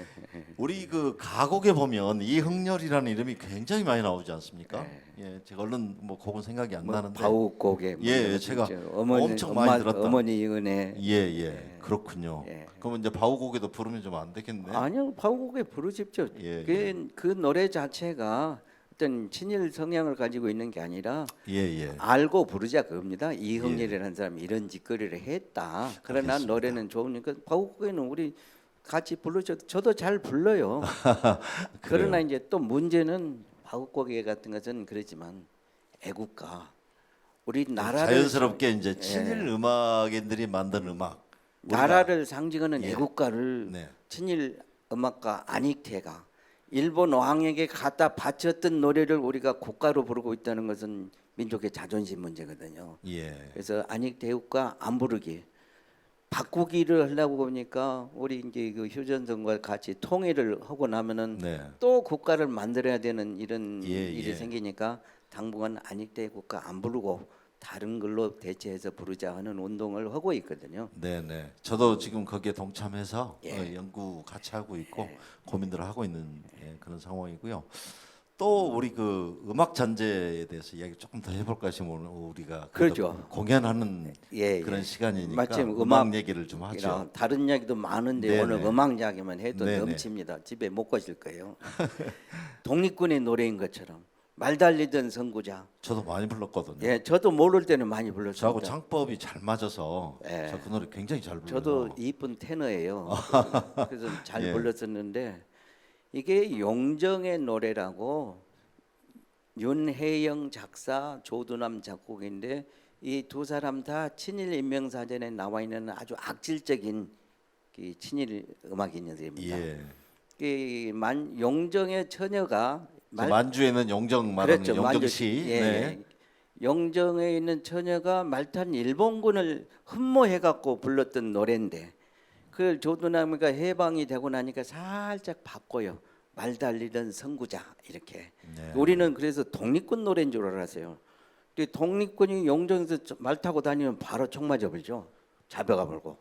우리 그 가곡에 보면 이흥렬이라는 이름이 굉장히 많이 나오지 않습니까? 예, 제가 얼른 뭐 곡은 생각이 안 나는데. 바우곡에 예, 제가 엄청 많이 들었다. 어머니 은혜. 예, 그렇군요. 예. 그러면 이제 바우곡에도 부르면 좀 안 되겠네. 아니요, 바우곡에 부르십시오. 예, 그 노래 자체가 어떤 친일 성향을 가지고 있는 게 아니라 예. 알고 부르자 그겁니다. 이흥렬이라는 사람이 이런 짓거리를 했다. 그러나 알겠습니다. 노래는 좋으니까 바우곡에는 우리 같이 불러줘도 저도 잘 불러요. 그러나 이제 또 문제는 바우곡에 같은 것은 그렇지만 애국가 우리 나라를 자연스럽게 이제 친일 음악인들이 만든 음악. 우리가- 나라를 상징하는 예. 애국가를 네. 친일 음악가 안익태가 일본 왕에게 갖다 바쳤던 노래를 우리가 국가로 부르고 있다는 것은 민족의 자존심 문제거든요. 예. 그래서 안익태 애국가 안 부르기 바꾸기를 하려고 보니까 우리 이제 그 휴전선과 같이 통일을 하고 나면은 네. 또 국가를 만들어야 되는 이런 예, 일이 예. 생기니까 당분간 안익태 국가 안 부르고 다른 걸로 대체해서 부르자 하는 운동을 하고 있거든요. 네네. 저도 지금 거기에 동참해서 예. 연구 같이 하고 있고 고민들을 하고 있는 그런 상황이고요. 또 우리 그 음악 잔재에 대해서 이야기 조금 더 해볼까 싶으면 오늘 우리가 그래도 그렇죠. 공연하는 예, 그런 예. 시간이니까 마침 음악 얘기를 좀 하죠. 이랑 다른 이야기도 많은데 네네. 오늘 음악 이야기만 해도 네네. 넘칩니다. 집에 못 가실 거예요. 독립군의 노래인 것처럼 말 달리던 선구자. 저도 많이 불렀거든요. 예, 저도 모를 때는 많이 저하고 불렀습니다. 창법이 잘 맞아서 예. 저 그 노래 굉장히 잘 불러요. 저도 이쁜 테너예요. 그래서 잘 예. 불렀었는데 이게 용정의 노래라고 윤혜영 작사, 조두남 작곡인데 이 두 사람 다 친일 인명사전에 나와 있는 아주 악질적인 그 친일 음악인들입니다. 예. 용정의 처녀가 저 만주에는 용정 말하는 그렇죠. 용정시. 예, 네. 용정에 있는 처녀가 말탄 일본군을 흠모해갖고 불렀던 노래인데 그걸 조두남이가 해방이 되고 나니까 살짝 바꿔요. 말 달리던 선구자 이렇게. 네. 우리는 그래서 독립군 노래인 줄 알았어요. 근데 독립군이 용정에서 말 타고 다니면 바로 총 맞아버리죠. 자벼가 불고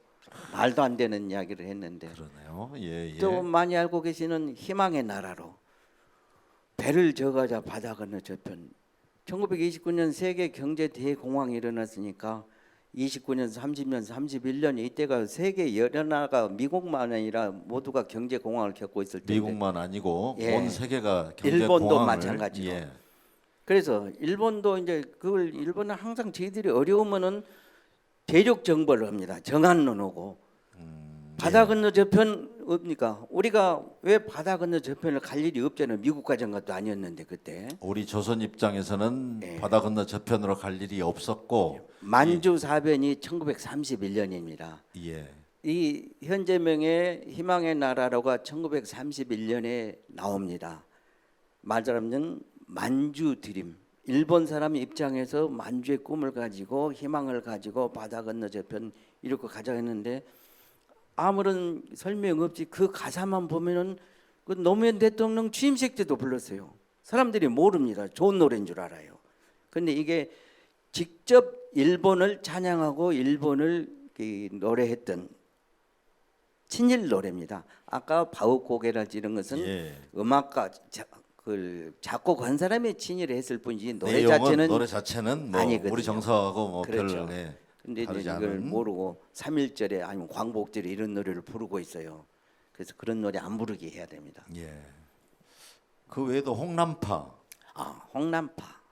말도 안 되는 이야기를 했는데 그러네요. 예, 예. 또 많이 알고 계시는 희망의 나라로 배를 저가자 바다 건너 저편 1929년 세계 경제 대공황이 일어났으니까 29년, 30년, 31년 이때가 세계 여러 나라가 미국만 아니라 모두가 경제 공황을 겪고 있을 텐데 미국만 아니고 예. 온 세계가 경제 일본도 공황을, 마찬가지로. 예. 그래서 일본도 이제 그걸 일본은 항상 저희들이 어려우면은 대륙 정벌을 합니다. 정한론 오고 바다 건너 저편 없니까 우리가 왜 바다 건너 저편을 갈 일이 없잖아요. 미국 가정 것도 아니었는데 그때 우리 조선 입장에서는 예. 바다 건너 저편으로 갈 일이 없었고 만주 사변이 1931년입니다. 예. 이 현재명의 희망의 나라로가 1931년에 나옵니다. 말하자면 만주 드림. 일본 사람 입장에서 만주의 꿈을 가지고 희망을 가지고 바다 건너 저편 이렇게 가자 했는데 아무런 설명 없이 그 가사만 보면은 그 노무현 대통령 취임식 때도 불렀어요. 사람들이 모릅니다. 좋은 노래인 줄 알아요. 근데 이게 직접 일본을 찬양하고 일본을 노래했던 친일 노래입니다. 아까 바우고개라지 이런 것은 예. 음악가 그 작곡한 사람이 친일을 했을 뿐이지 노래 내용은, 자체는 뭐 아니거든요. 우리 정서하고 뭐 그렇죠. 별 예. 근데 이제 다르지 이걸 않은. 모르고 3.1절에 아니면 광복절에 이런 노래를 부르고 있어요. 그래서 그런 노래 안 부르게 해야 됩니다. 예. 그 외에도 홍남파. 홍남파.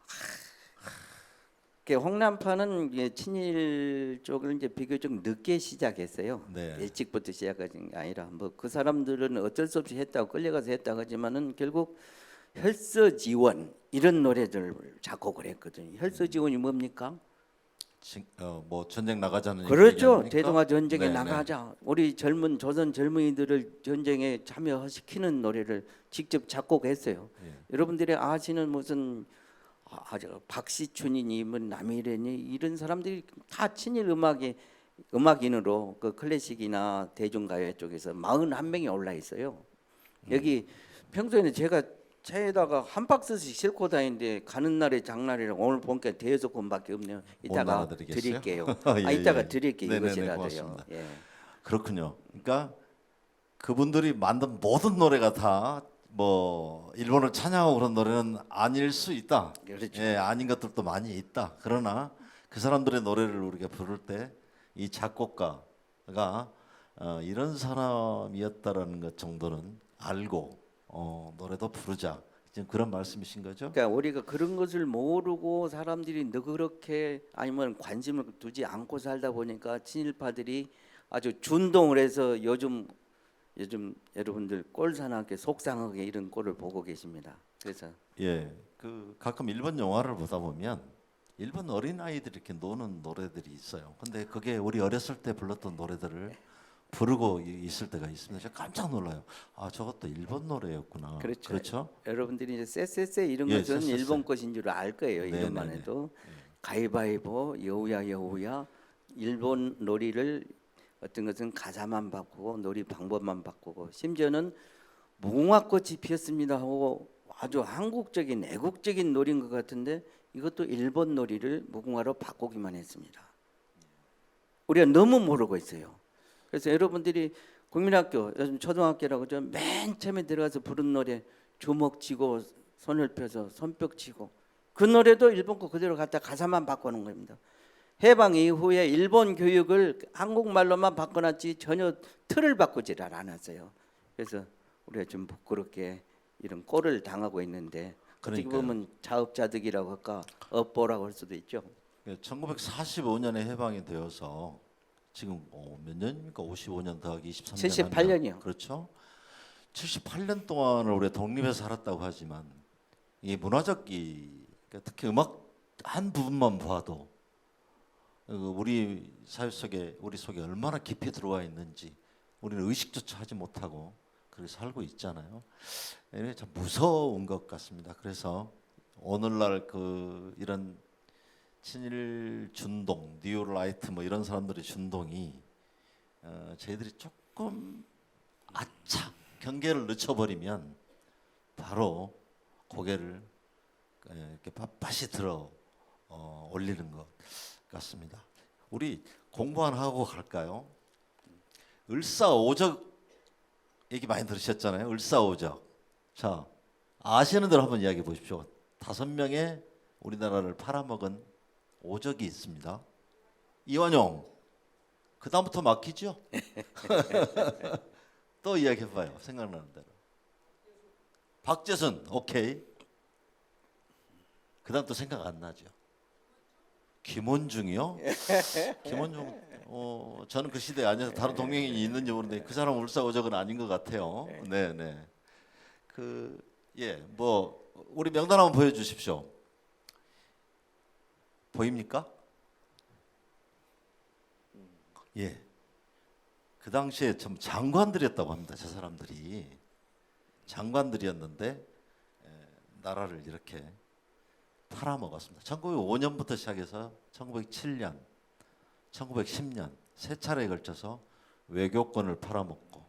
홍남파는 이제 친일 쪽을 이제 비교적 늦게 시작했어요. 네. 일찍부터 시작한 게 아니라 뭐 그 사람들은 어쩔 수 없이 했다고 끌려가서 했다고 하지만은 결국 혈서지원 이런 노래들 작곡을 했거든요. 혈서지원이 뭡니까? 뭐 전쟁 나가자는 그렇죠. 얘기합니까? 대동아 전쟁에 네, 나가자. 우리 젊은 조선 젊은이들을 전쟁에 참여시키는 노래를 직접 작곡했어요. 예. 여러분들이 아시는 무슨 박시춘이니 뭐 남일애니 이런 사람들이 다 친일 음악인으로 그 클래식이나 대중가요 쪽에서 41명이 올라 있어요. 여기 평소에는 제가 차에다가 한 박스씩 싣고 다니는데 가는 날에 장날이랑 오늘 보니까 대여섯 권밖에 없네요. 이따가 나눠드리겠어요? 드릴게요. 예, 이따가 예. 드릴게요. 네네네, 이것이라도요. 고맙습니다. 예. 그렇군요. 그러니까 그분들이 만든 모든 노래가 다 뭐 일본을 찬양하고 그런 노래는 아닐 수 있다. 그렇죠. 예, 아닌 것들도 많이 있다. 그러나 그 사람들의 노래를 우리가 부를 때 이 작곡가가 이런 사람이었다라는 것 정도는 알고 노래도 부르자. 지금 그런 말씀이신 거죠? 그러니까 우리가 그런 것을 모르고 사람들이 너그럽게 아니면 관심을 두지 않고 살다 보니까 친일파들이 아주 준동을 해서 요즘 여러분들 꼴사납게 속상하게 이런 꼴을 보고 계십니다. 그래서 예, 그 가끔 일본 영화를 보다 보면 일본 어린 아이들이 이렇게 노는 노래들이 있어요. 근데 그게 우리 어렸을 때 불렀던 노래들을 부르고 있을 때가 있습니다. 제가 깜짝 놀라요. 아, 저것도 일본 노래였구나. 그렇죠. 그렇죠? 여러분들이 이제 쎄쎄쎄 이런 예, 것은 쎄쎄쎄. 일본 것인 줄 알 거예요. 이름만 네네네. 해도 가위바위보, 여우야 여우야 일본 놀이를 어떤 것은 가사만 바꾸고 놀이 방법만 바꾸고 심지어는 무궁화꽃이 피었습니다 하고 아주 한국적인 애국적인 놀이인 것 같은데 이것도 일본 놀이를 무궁화로 바꾸기만 했습니다. 우리가 너무 모르고 있어요. 그래서 여러분들이 국민학교 요즘 초등학교라고 좀 맨 처음에 들어가서 부른 노래 주먹 쥐고 손을 펴서 손뼉 치고 그 노래도 일본 거 그대로 갖다 가사만 바꾸는 겁니다. 해방 이후에 일본 교육을 한국말로만 바꿔놨지 전혀 틀을 바꾸지를 않았어요. 그래서 우리가 좀 부끄럽게 이런 꼴을 당하고 있는데 어떻게 그러니까요. 보면 자업자득이라고 할까 업보라고 할 수도 있죠. 1945년에 해방이 되어서 지금 몇 년입니까? 55년 더하기 23년 78년이요. 그렇죠? 78년 동안을 우리가 독립해서 살았다고 하지만 이 문화적 그러니까 특히 음악 한 부분만 봐도 우리 사회 속에 우리 속에 얼마나 깊이 들어와 있는지 우리는 의식조차 하지 못하고 그렇게 살고 있잖아요. 이게 참 무서운 것 같습니다. 그래서 오늘날 이런 친일 준동, 뉴라이트 뭐 이런 사람들의 준동이 저희들이 조금 아차 경계를 늦춰버리면 바로 고개를 이렇게 빳빳이 들어 올리는 것 같습니다. 우리 공부 하나 하고 갈까요? 을사오적 얘기 많이 들으셨잖아요. 을사오적. 자, 아시는 대로 한번 이야기해 보십시오. 5명의 우리나라를 팔아먹은 오적이 있습니다. 이완용. 그 다음부터 막히죠? 또 이야기해봐요. 생각나는 대로. 박재순. 오케이. 그 다음 또 생각 안 나죠? 김원중이요? 김원중. 저는 그 시대에 아니어서 다른 동명인이 있는지 모르는데 그 사람 울사오적은 아닌 것 같아요. 네. 뭐 우리 명단 한번 보여주십시오. 보입니까? 예. 그 당시에 참 장관들이었다고 합니다. 저 사람들이 장관들이었는데 나라를 이렇게 팔아먹었습니다. 1905년부터 시작해서 1907년, 1910년 세 차례에 걸쳐서 외교권을 팔아먹고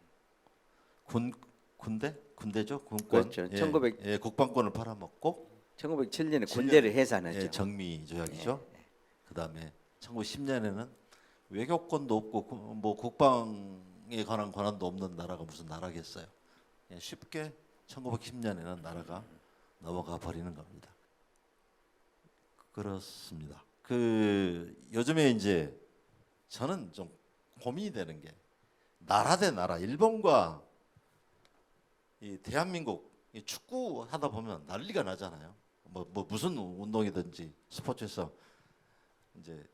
군대죠? 군권. 그렇죠. 1900 국방권을 팔아먹고 1907년에 군대를 해산했죠. 예, 정미 조약이죠. 그다음에 1910년에는 외교권도 없고 뭐 국방에 관한 권한도 없는 나라가 무슨 나라겠어요. 쉽게 1910년에는 나라가 넘어가 버리는 겁니다. 그렇습니다. 요즘에 이제 저는 좀 고민이 되는 게 나라 대 나라, 일본과 이 대한민국 이 축구 하다 보면 난리가 나잖아요. 뭐 무슨 운동이든지 스포츠에서 이제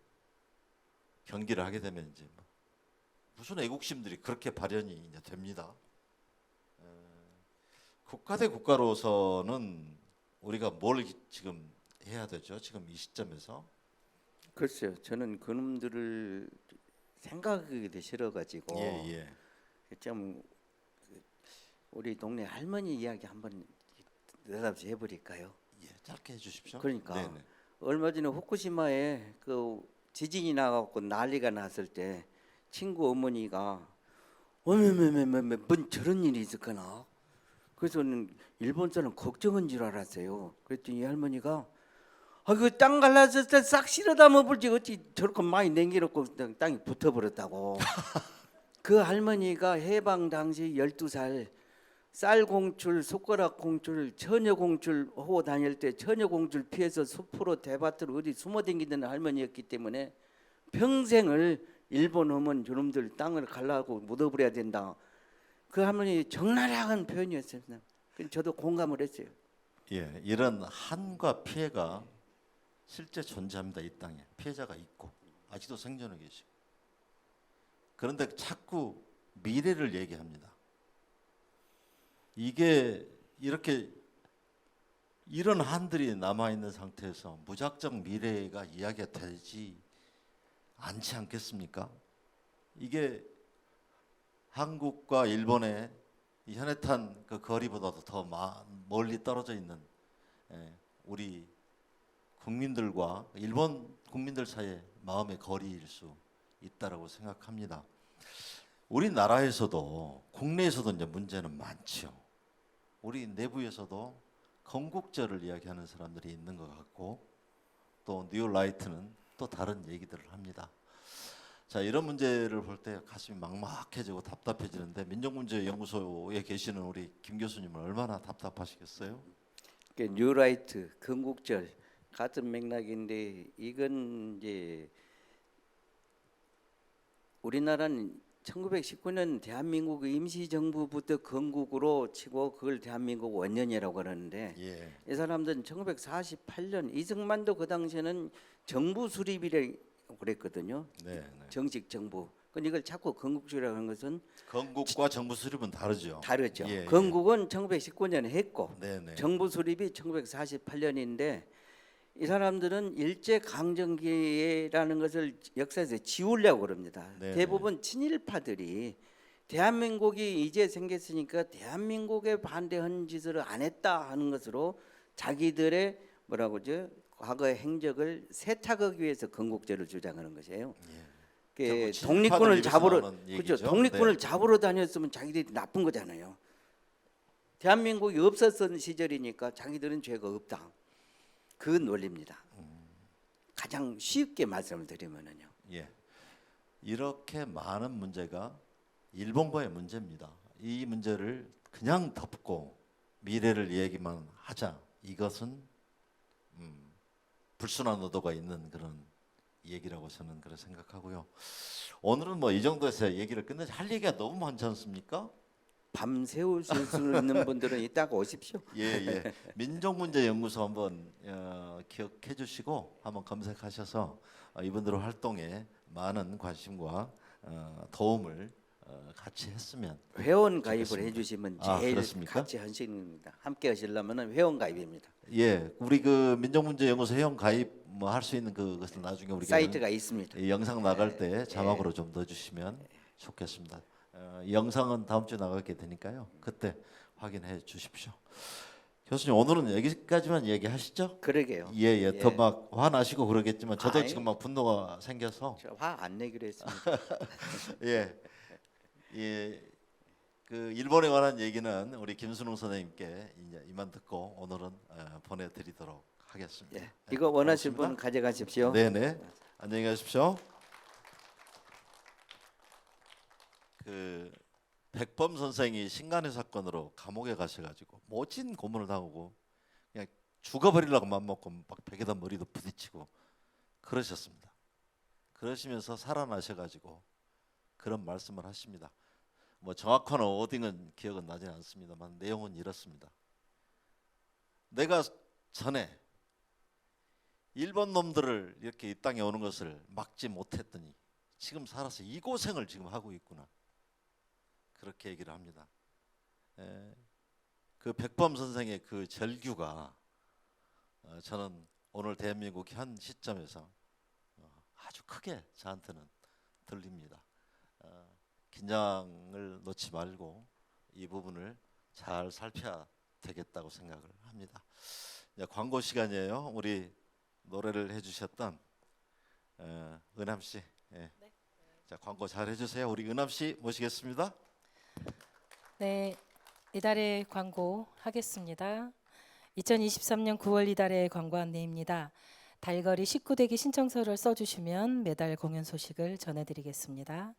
경기를 하게 되면 이제 무슨 애국심들이 그렇게 발현이 이제 됩니다. 국가 대 국가로서는 우리가 뭘 지금 해야 되죠? 지금 이 시점에서 글쎄요. 저는 그놈들을 생각하기 싫어가지고 좀 우리 동네 할머니 이야기 한번 대답 해버릴까요? 짧게 해주십시오. 그러니까 네네. 얼마 전에 후쿠시마에 그 지진이 나갖고 난리가 났을 때 친구 어머니가 뭔 저런 일이 있었거나 그래서는 일본 사람 걱정한 줄 알았어요. 그랬더니 이 할머니가 그 땅 갈라졌을 때 싹 실어다 먹을지 어찌 저렇게 많이 냉겨놓고 땅이 붙어버렸다고. 그 할머니가 해방 당시 12살 쌀공출, 숟가락공출, 처녀공출 하고 다닐 때 처녀공출 피해서 숲으로 대밭으로 어디 숨어댕기던 할머니였기 때문에 평생을 일본 오면 저놈들 땅을 갈라고 묻어버려야 된다. 그 할머니 적나라한 표현이었어요. 저도 공감을 했어요. 예, 이런 한과 피해가 실제 존재합니다. 이 땅에 피해자가 있고 아직도 생존해 계시고 그런데 자꾸 미래를 얘기합니다. 이게 이렇게 이런 한들이 남아 있는 상태에서 무작정 미래가 이야기가 되지 않지 않겠습니까? 이게 한국과 일본의 이 현해탄 그 거리보다도 더 멀리 떨어져 있는 우리 국민들과 일본 국민들 사이의 마음의 거리일 수 있다라고 생각합니다. 우리나라에서도 국내에서도 이제 문제는 많죠. 우리 내부에서도 건국절을 이야기하는 사람들이 있는 것 같고 또 뉴라이트는 또 다른 얘기들을 합니다. 자, 이런 문제를 볼 때 가슴이 막막해지고 답답해지는데 민족문제연구소에 계시는 우리 김 교수님은 얼마나 답답하시겠어요? 뉴라이트, 건국절 같은 맥락인데 이건 이제 우리나라는 1919년 대한민국 임시정부부터 건국으로 치고 그걸 대한민국 원년이라고 그러는데 예. 이 사람들은 1948년 이승만도 그 당시에는 정부 수립이라고 그랬거든요. 네, 네. 정식 정부. 근데 이걸 자꾸 건국주의라고 하는 것은 건국과 정부 수립은 다르죠. 다르죠. 예, 예. 건국은 1919년에 했고 네, 네. 정부 수립이 1948년인데 이 사람들은 일제 강점기라는 것을 역사에서 지우려고 그럽니다. 네, 대부분 친일파들이 대한민국이 이제 생겼으니까 대한민국에 반대한 짓을 안 했다 하는 것으로 자기들의 뭐라고죠? 과거의 행적을 세탁하기 위해서 건국제를 주장하는 것이에요. 그 결국 친일파들 독립군을 입에서 잡으러 나오는 그죠? 얘기죠. 독립군을 네. 잡으러 다녔으면 자기들이 나쁜 거잖아요. 대한민국이 없었던 시절이니까 자기들은 죄가 없다. 그 논리입니다. 가장 쉽게 말씀을 드리면은요. 예. 이렇게 많은 문제가 일본과의 문제입니다. 이 문제를 그냥 덮고 미래를 얘기만 하자. 이것은 불순한 의도가 있는 그런 얘기라고 저는 그렇게 생각하고요. 오늘은 뭐 이 정도에서 얘기를 끝내자. 할 얘기가 너무 많지 않습니까? 밤 새우실 수 있는 분들은 이따가 오십시오. 예, 예. 민족문제연구소 한번 기억해 주시고 한번 검색하셔서 이분들의 활동에 많은 관심과 도움을 같이 했으면. 회원 가입을 좋겠습니다. 해주시면 아, 제일 그렇습니까? 같이 하시는입니다. 함께 하시려면은 회원 가입입니다. 예, 우리 그 민족문제연구소 회원 가입 뭐 할 수 있는 그것을 나중에 우리가 사이트가 있습니다. 이 영상 나갈 때 자막으로 좀 넣어주시면 좋겠습니다. 이 영상은 다음 주에 나가게 되니까요. 그때 확인해 주십시오. 교수님 오늘은 여기까지만 얘기하시죠. 그러게요. 예, 예. 더 막 화나시고 그러겠지만 저도 아이. 지금 막 분노가 생겨서 화 안 내기로 했습니다. 예, 예. 그 일본에 관한 얘기는 우리 김순웅 선생님께 이제 이만 듣고 오늘은 보내드리도록 하겠습니다. 예. 이거 원하실 분 고맙습니다. 가져가십시오. 네네. 안녕히 가십시오. 그 백범 선생이 신간의 사건으로 감옥에 가셔가지고 모진 고문을 당하고 그냥 죽어버리려고 맘먹고 막 벽에다 머리도 부딪히고 그러셨습니다. 그러시면서 살아나셔가지고 그런 말씀을 하십니다. 뭐 정확한 어딩은 기억은 나지는 않습니다만 내용은 이렇습니다. 내가 전에 일본 놈들을 이렇게 이 땅에 오는 것을 막지 못했더니 지금 살아서 이 고생을 지금 하고 있구나. 그렇게 얘기를 합니다. 그 백범 선생의 그 절규가 저는 오늘 대한민국 현 시점에서 아주 크게 저한테는 들립니다. 긴장을 놓지 말고 이 부분을 잘 살펴야 되겠다고 생각을 합니다. 이제 광고 시간이에요. 우리 노래를 해주셨던 은함 씨, 예. 자 광고 잘 해주세요. 우리 은함 씨 모시겠습니다. 네, 이달의 광고 하겠습니다. 2023년 9월 이달의 광고 안내입니다. 달거리 19대기 신청서를 써주시면 매달 공연 소식을 전해드리겠습니다.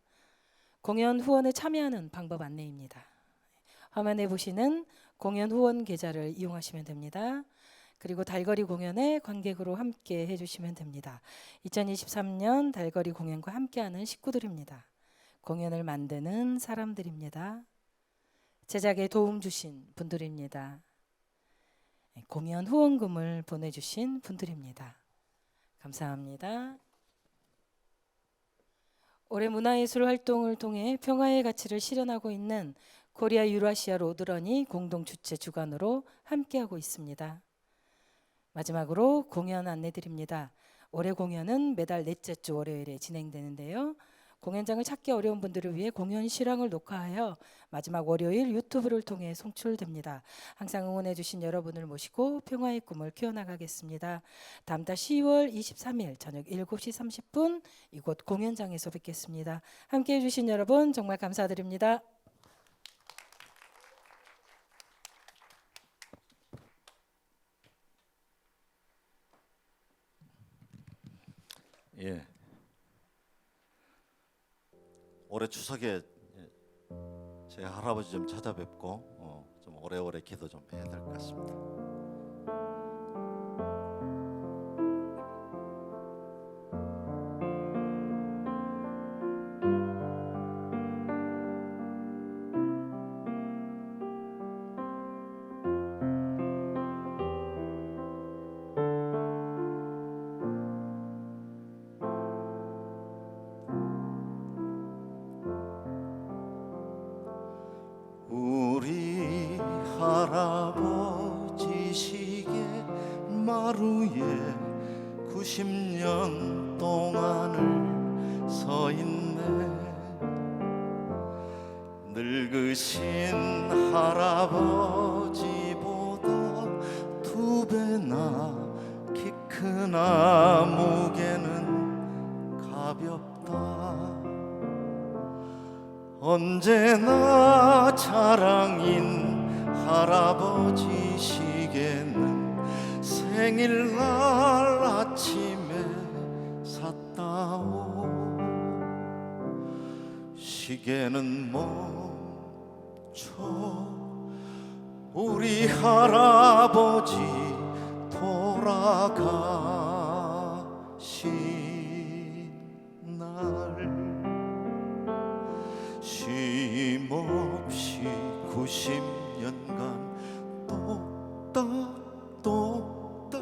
공연 후원에 참여하는 방법 안내입니다. 화면에 보시는 공연 후원 계좌를 이용하시면 됩니다. 그리고 달거리 공연에 관객으로 함께 해주시면 됩니다. 2023년 달거리 공연과 함께하는 식구들입니다. 공연을 만드는 사람들입니다. 제작에 도움 주신 분들입니다. 공연 후원금을 보내주신 분들입니다. 감사합니다. 올해 문화예술 활동을 통해 평화의 가치를 실현하고 있는 코리아 유라시아 로드런이 공동 주최 주관으로 함께하고 있습니다. 마지막으로 공연 안내드립니다. 올해 공연은 매달 넷째 주 월요일에 진행되는데요. 공연장을 찾기 어려운 분들을 위해 공연 실황을 녹화하여 마지막 월요일 유튜브를 통해 송출됩니다. 항상 응원해 주신 여러분을 모시고 평화의 꿈을 키워나가겠습니다. 다음 달 10월 23일 저녁 7시 30분 이곳 공연장에서 뵙겠습니다. 함께해 주신 여러분 정말 감사드립니다. 예. 올해 추석에 제 할아버지 좀 찾아뵙고 좀 오래오래 기도 좀 해야 될 것 같습니다. 할아버지 시계 마루에 90년 동안을 서 있네. 늙으신 할아버지보다 2배나 키 크나 무게는 가볍다. 언제나 자랑인 할아버지 시계는 생일날 아침에 샀다오. 시계는 멈춰 우리 할아버지 돌아가신 날 쉼없이 90년간 똑딱똑딱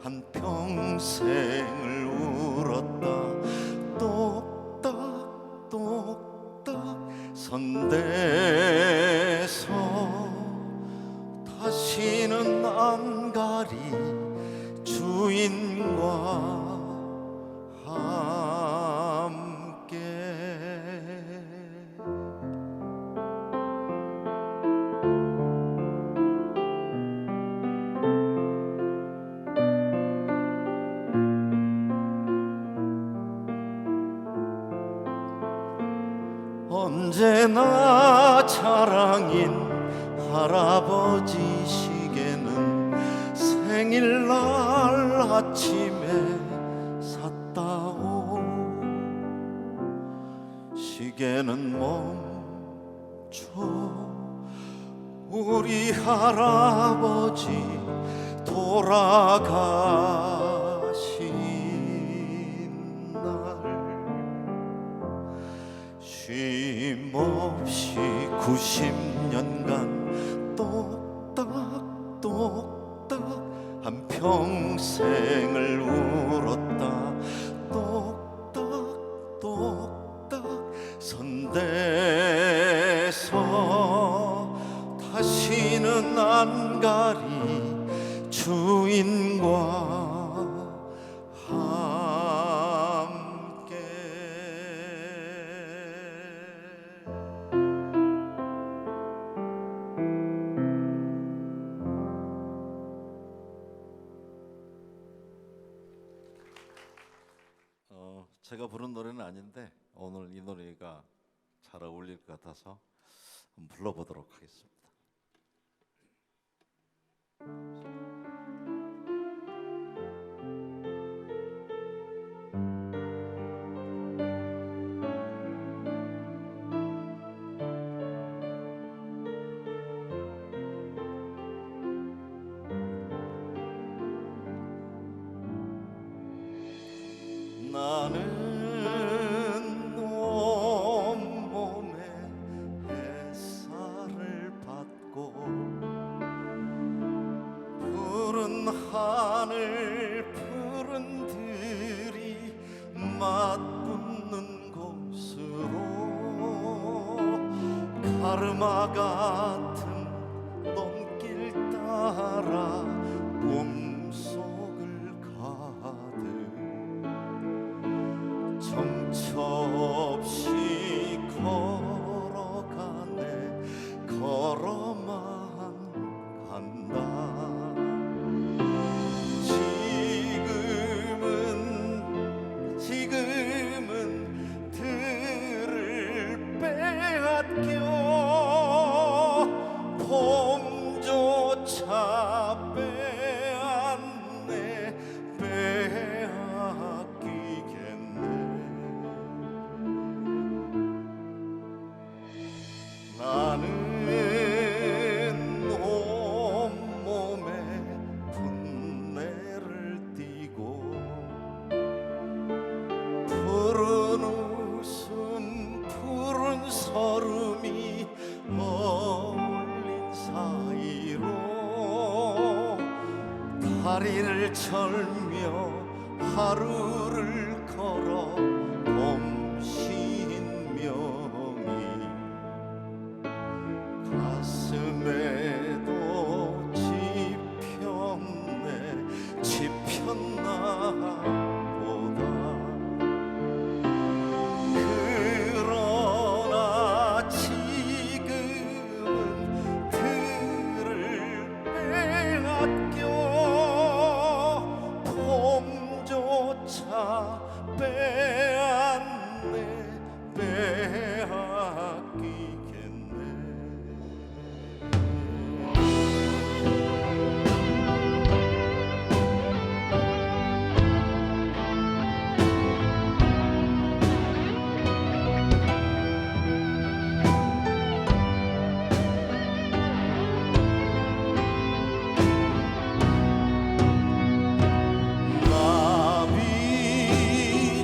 한평생을 울었다. 똑딱똑딱 선대서 다시는 안 가리 주인과 함께. 언제나 자랑인 할아버지 시계는 생일날 아침에 샀다오. 시계는 멈춰 우리 할아버지 돌아가신 날 쉼없이 90년간 똑딱똑딱 한평생을 울었다. 똑딱똑딱 선대서 다시는 안 가리 주인과 함께. 제가 부른 노래는 아닌데 오늘 이 노래가 잘 어울릴 것 같아서 한번 불러보도록 하겠습니다. 나는 온몸에 햇살을 받고 푸른 하늘 푸른 들이 맞붙는 곳으로 가르마 같은 넘길 따라 꿈속을 가득 정처 없이 걸어가네. 걸어만 간다. 지금은 들을 빼앗겨 봄조차 빼앗네. 나는 온몸에 분내를 띠고 푸른 웃음 푸른 설움이 어울린 사이로 다리를 절며 하루를 걸어 봄신명이 가슴에도 그러나 지금은 들을 빼앗겨 봄조차 빼앗네 빼앗기겠네. 나비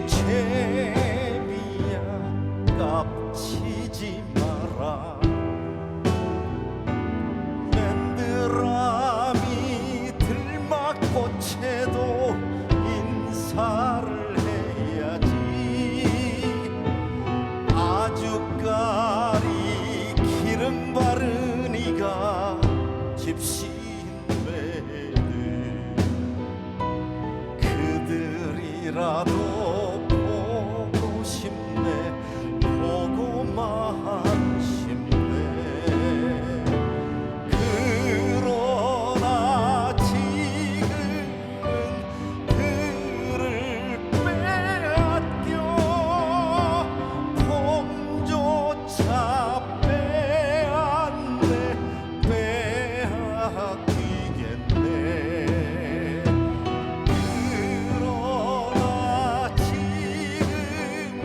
채비야 깝치지 마라. 맨드라미 들막꽃에도 인사를 해야지. 아주까리 기름 바른 이가 집시인 매들 그들이라도 보고 싶네 보고만 싶네. 그러나 지금은 들을 빼앗겨 봄조차 빼앗네 빼앗기겠네. 그러나 지금은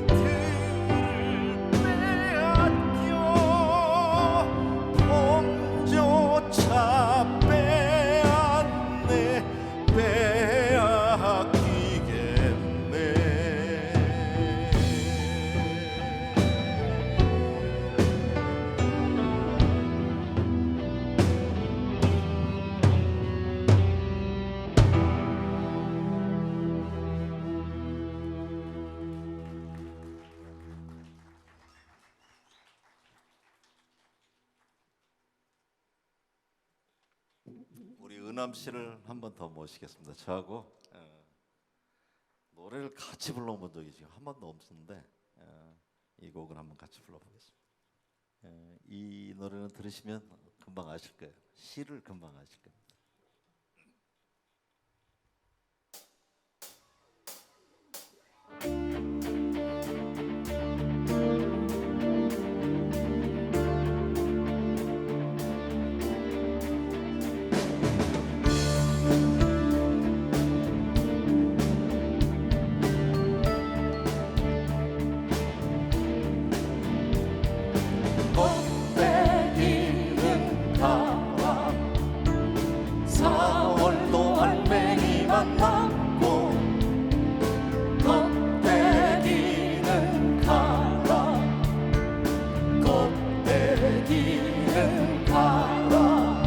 들을 빼앗겨 봄조차 빼앗네 우리 은암 씨를 한 번 더 모시겠습니다. 저하고 노래를 같이 불러본 적이 지금 한 번도 없었는데 이 곡을 한번 같이 불러보겠습니다. 이 노래는 들으시면 금방 아실 거예요. 시를 금방 아실 거예요. 껍데기는 가라. 4월도 알맹이만 남고 껍데기는 가라. 껍데기는 가라.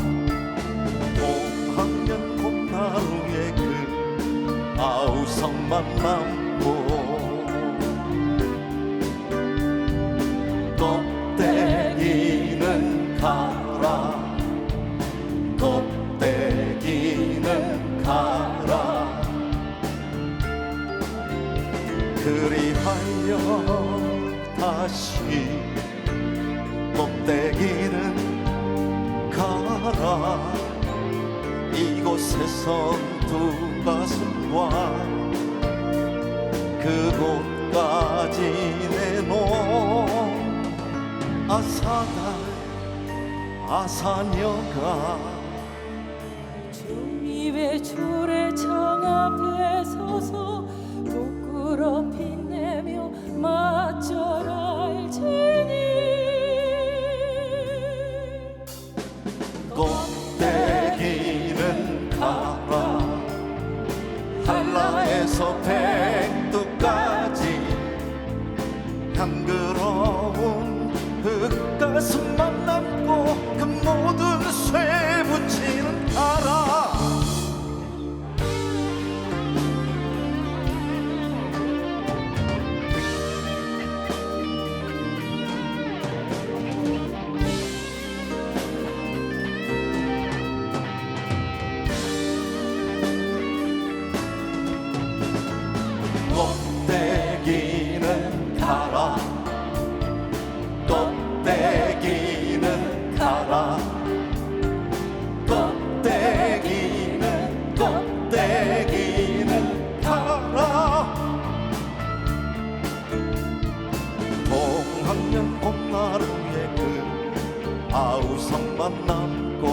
5학년 봄나루에 그 아우성만 남고 껍데기는 가라. 껍데기는 가라. 그리하여 다시 껍데기는 가라. 이곳에선 두 가슴과 그곳까지 내놓은 아사달 아사녀가 중립의 줄에 정앞에 서서 부끄러 빛내며 맞절할지니 껍데기는 가라. 한라에서 백두까지 향그러운 흙가슴만 남고 그 모든 쇠붙이는 가라. 껍데기만 남고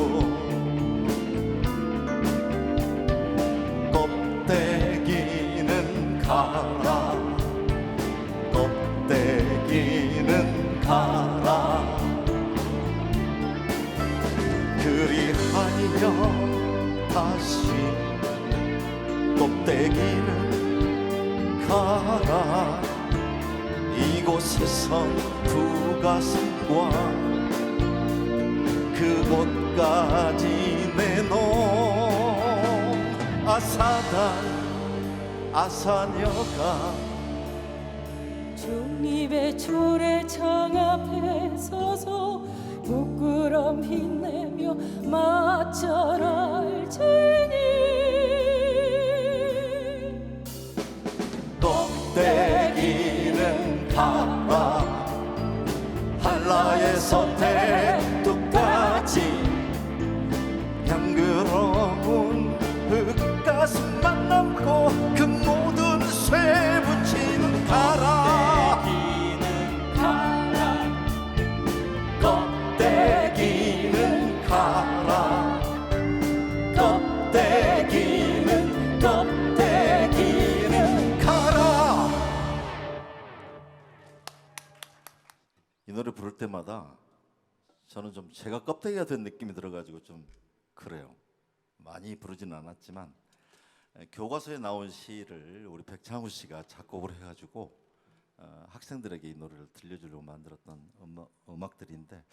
껍데기는 가라 껍데기는 가라 그리하여 다시 껍데기는 가라 이곳에선 두 가슴과 그곳까지 내놓 아사단 아사녀가 중립의 초래창 앞에 서서 부끄럼 빛내며 맞절할지니 껍데기는 가라 한라에서 대뚝까지 향그러운 흙가슴만 남고 그 모든 쇠 붙이는 가라 껍데기는 가라 껍데기는 가라 이 노래 부를 때마다 저는 좀 제가 껍데기가 된 느낌이 들어가지고 좀 그래요. 많이 부르진 않았지만 교과서에 나온 시를 우리 백창후 씨가 작곡을 해가지고 학생들에게 이 노래를 들려주려고 만들었던 음악들인데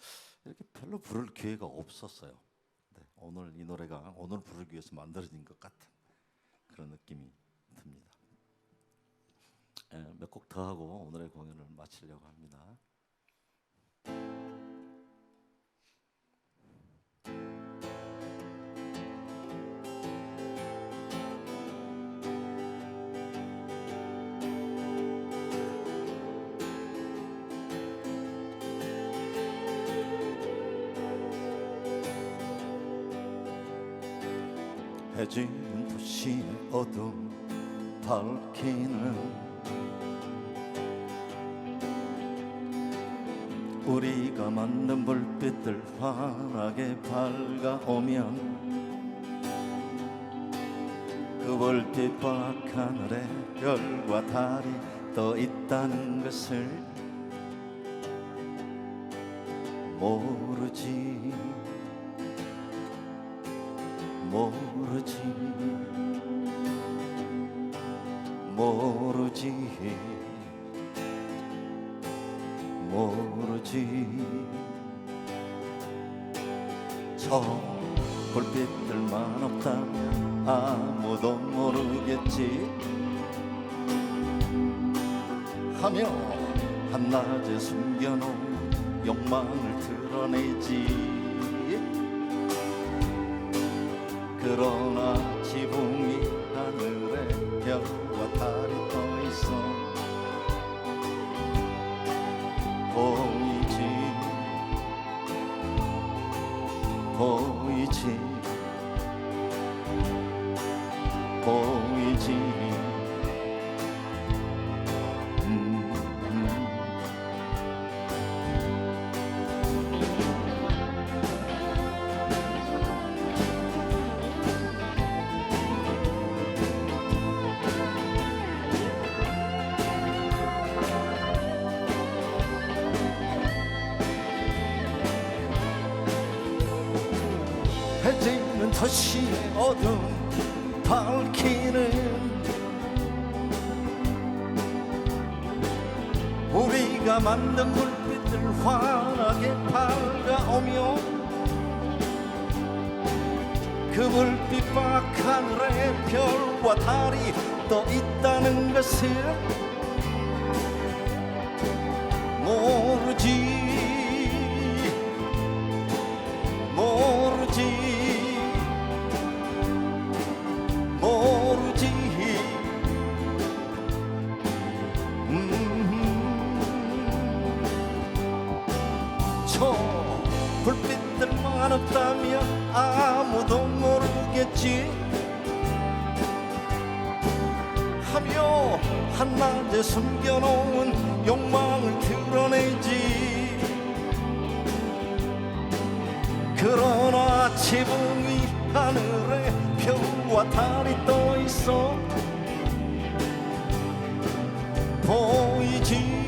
이렇게 별로 부를 기회가 없었어요. 근데 오늘 이 노래가 오늘 부르기 위해서 만들어진 것 같은 그런 느낌이 듭니다. 몇 곡 더 하고 오늘의 공연을 마치려고 합니다. 해지는 도시의 어둠 밝히는 우리가 만든 불빛들 환하게 밝아오면 그 불빛 밤하늘에 별과 달이 떠 있다는 것을 모르지 모르지 모르지 모르지 저 불빛들만 없다면 아무도 모르겠지 하며 한낮에 숨겨놓은 욕망을 드러내지 그러나 지붕 위 하늘에 별과 달이 떠 있어 보이지 보이지 보이지 해지는 도시의 어둠 밝히는 우리가 만든 불빛들 환하게 밝아오며 그 불빛 밤하늘에 별과 달이 떠 있다는 것을 모르지 모르지 모르지 저 불빛들만 없다면 아무도 모르겠지 하며 한낮에 숨겨놓은 욕망을 드러내지 그러나 지붕 위 하늘에 별과 달이 떠 있어 보이지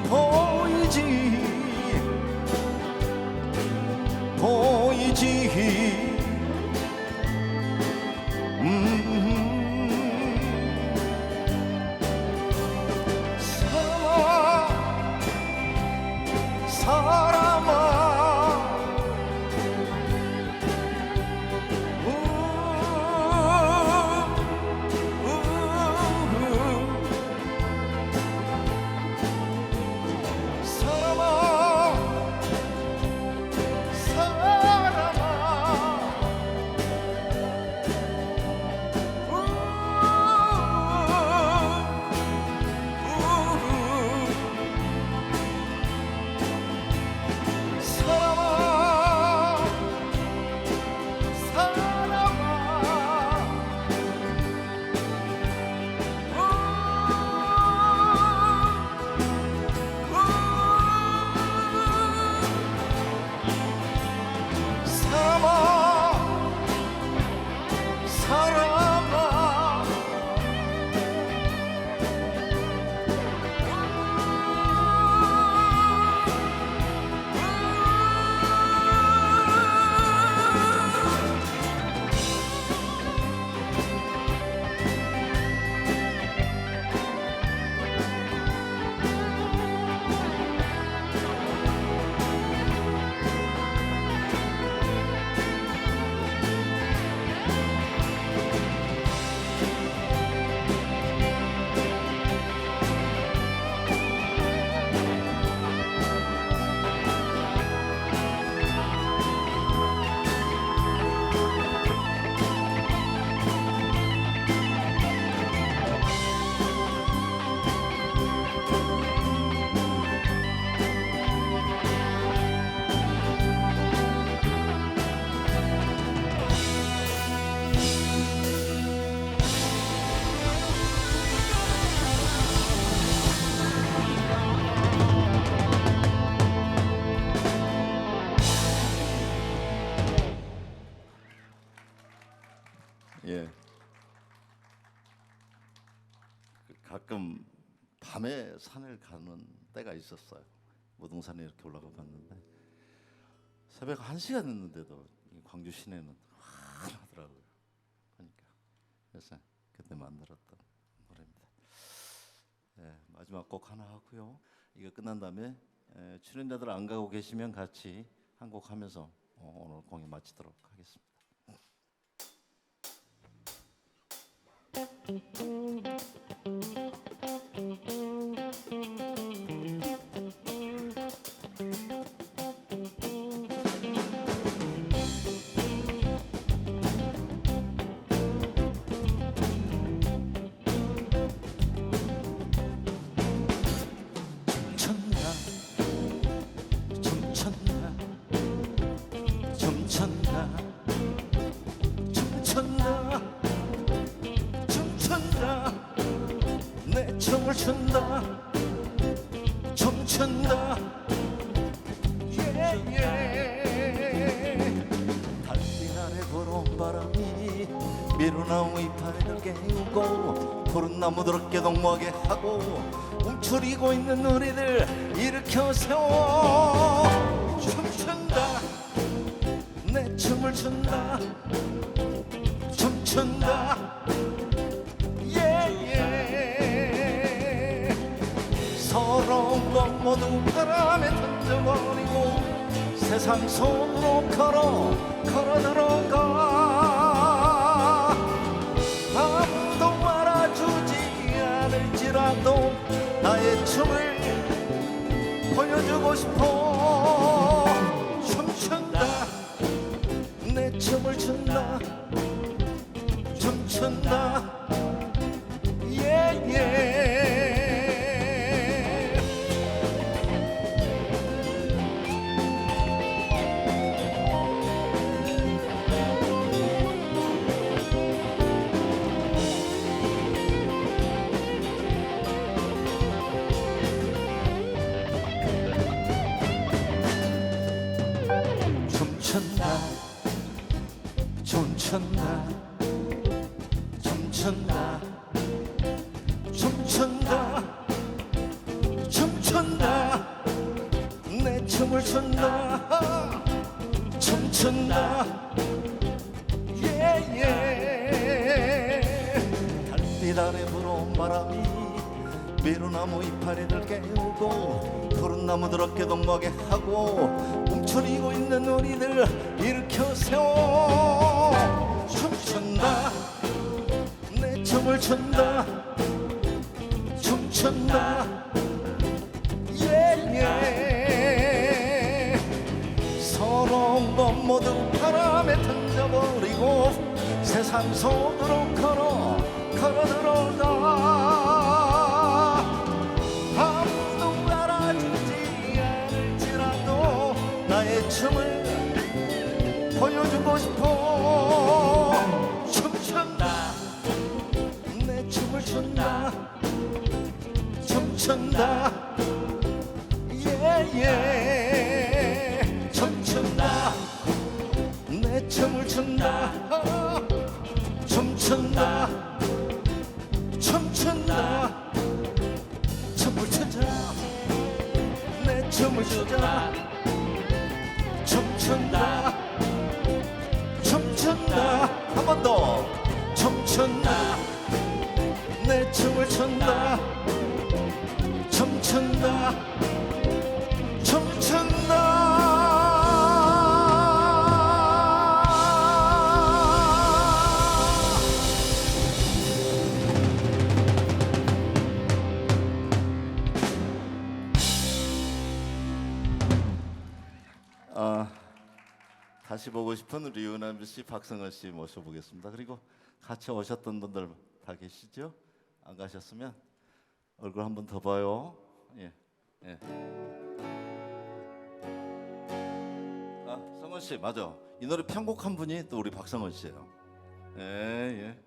보이지 보이지 사람아 사람아 예. 가끔 밤에 산을 가는 때가 있었어요. 무등산에 이렇게 올라가 봤는데 새벽 1시가 됐는데도 이 광주 시내는 환하더라고요. 그러니까 그래서 그때 만들었던 노래입니다. 예, 마지막 곡 하나 하고요. 이거 끝난 다음에 출연자들 안 가고 계시면 같이 한 곡 하면서 오늘 공연 마치도록 하겠습니다. 춤춘다 춤춘다 춤춘다 내 춤을 춘다 춤춘다 달빛 아래 불어온 바람이 미루나무 이파리를 깨우고 푸른 나무들을 깨동무하게 하고 움츠리고 있는 우리들 일으켜 세워 춤춘다 내 춤을 춘다 춤춘다 서러운 것 모두 바람에 던져버리고 세상 속으로 걸어 들어가 아무도 알아주지 않을지라도 나의 춤을 보여주고 싶어 춤춘다 내 춤을 춘다 춤춘다 춤춘다 춤춘다 춤춘다 춤춘다 춤춘다 내 춤을 춘다 춤춘다 예예 달빛 아래 불어온 바람이 미루나무 이파리를 깨우고 푸른 나무들 어깨 동무하게 하고 움츠리고 있는 우리들 일으켜 세워 춤춘다 내 춤을 춘다 춤춘다 예예 서러운 것 모두 바람에 던져버리고 세상 속으로 걸어 들어온다 아무도 알아주지 않을지라도 나의 춤을 보여주고 싶어 춤춘다 내 춤을 춘다 춤춘다 예예 춤춘다 내 춤을 춘다 춤춘다 춤춘다 춤을 춘다 내 춤을 추자 춤춘다 춤춘다 한 번 더 춤춘다 내 춤을 춘다 춤춘다 춤춘다 다시 보고 싶은 우리 유남주 씨, 박성원 씨 모셔보겠습니다. 그리고 같이 오셨던 분들 다 계시죠? 안 가셨으면 얼굴 한 번 더 봐요. 예, 예. 아, 성원 씨 맞아. 이 노래 편곡한 분이 또 우리 박성원 씨예요. 예, 예.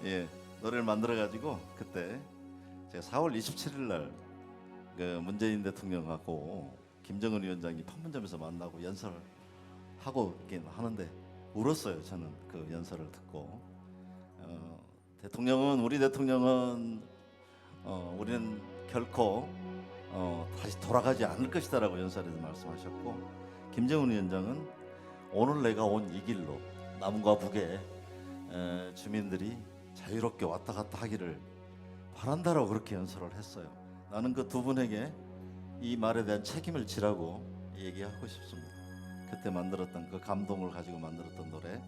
예, 노래를 만들어 가지고 그때 제가 4월 27일 날 그 문재인 대통령하고 김정은 위원장이 판문점에서 만나고 연설을 하고 있긴 하는데 울었어요. 저는 그 연설을 듣고 우리 대통령은 우리는 결코 다시 돌아가지 않을 것이다라고 연설에서 말씀하셨고 김정은 위원장은 오늘 내가 온 이 길로 남과 북의 주민들이 자유롭게 왔다 갔다 하기를 바란다라고 그렇게 연설을 했어요. 나는 그 두 분에게 이 말에 대한 책임을 지라고 얘기하고 싶습니다. 그때 만들었던 그 감동을 가지고 만들었던 노래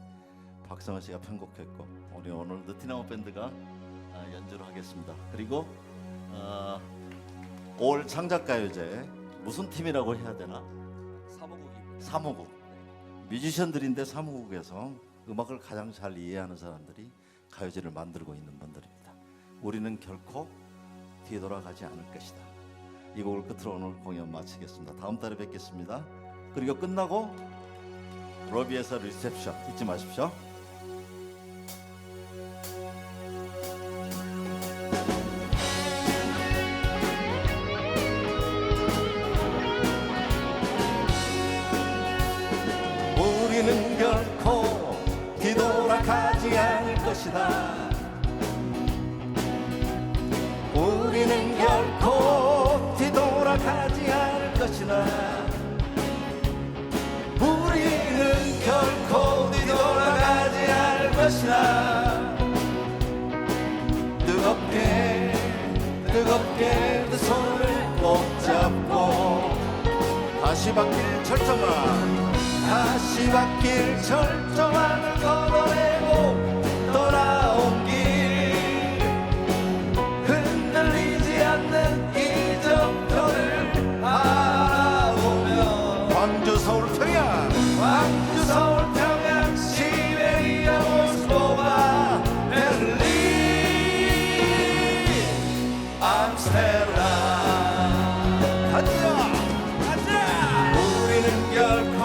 박성원 씨가 편곡했고 우리 오늘 느티나무 밴드가 연주를 하겠습니다. 그리고 5월 창작가요제 무슨 팀이라고 해야 되나? 사무국 뮤지션들인데 사무국에서 음악을 가장 잘 이해하는 사람들이 가요제를 만들고 있는 분들입니다. 우리는 결코 뒤돌아가지 않을 것이다. 이 곡을 끝으로 오늘 공연 마치겠습니다. 다음 달에 뵙겠습니다. 그리고 끝나고 로비에서 리셉션 잊지 마십시오. 우리는 결코 뒤돌아가지 않을 것이다. 우리는 결코 뒤돌아가지 않을 것이다. 우리는 결코 뒤돌아가지 않을 것이다. 뜨겁게 뜨겁게 그 손을 꼭 잡고 다시 바뀔 절정함을 걷어내고 떠나온 길 흔들리지 않는 이 정표를 바라보며 광주 서울 평양 시베리아 모스크바 베를린 암스테르담 우리는 결코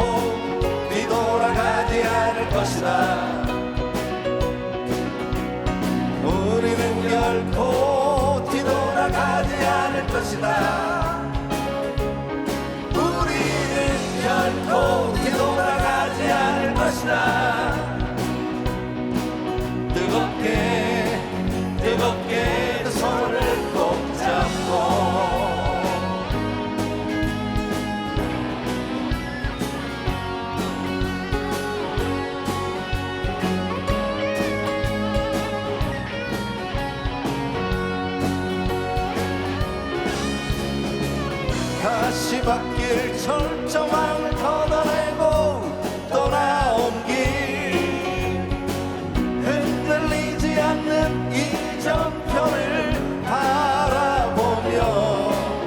뒤돌아가지 않을 것이다. 쳇바퀴를 철조망을 걷어내고 떠나온 길 흔들리지 않는 이정표를 바라보며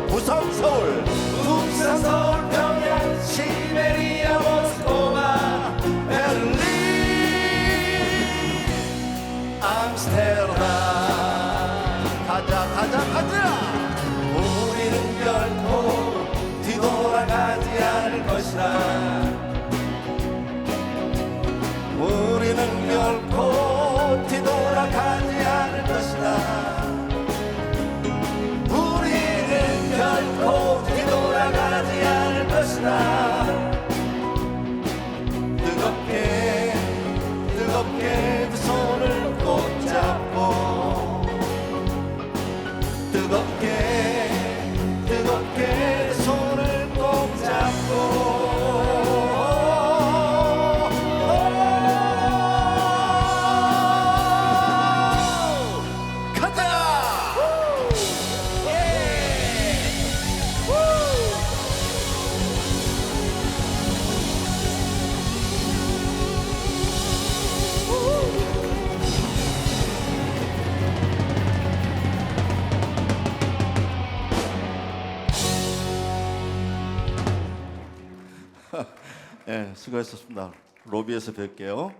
부산 서울 평양 시베리아 모스크바 베를린 암스테르담 가자 우리는 결코 뒤돌아가지 않을 것이다 우리는 결코 뒤돌아가지 않을 것이다 우리는 결코 뒤돌아가지 않을 것이다 뜨겁게 두 손을 꼭 잡고 뜨겁게 손을 꼭 잡고 가자! 네, 수고하셨습니다. 로비에서 뵐게요.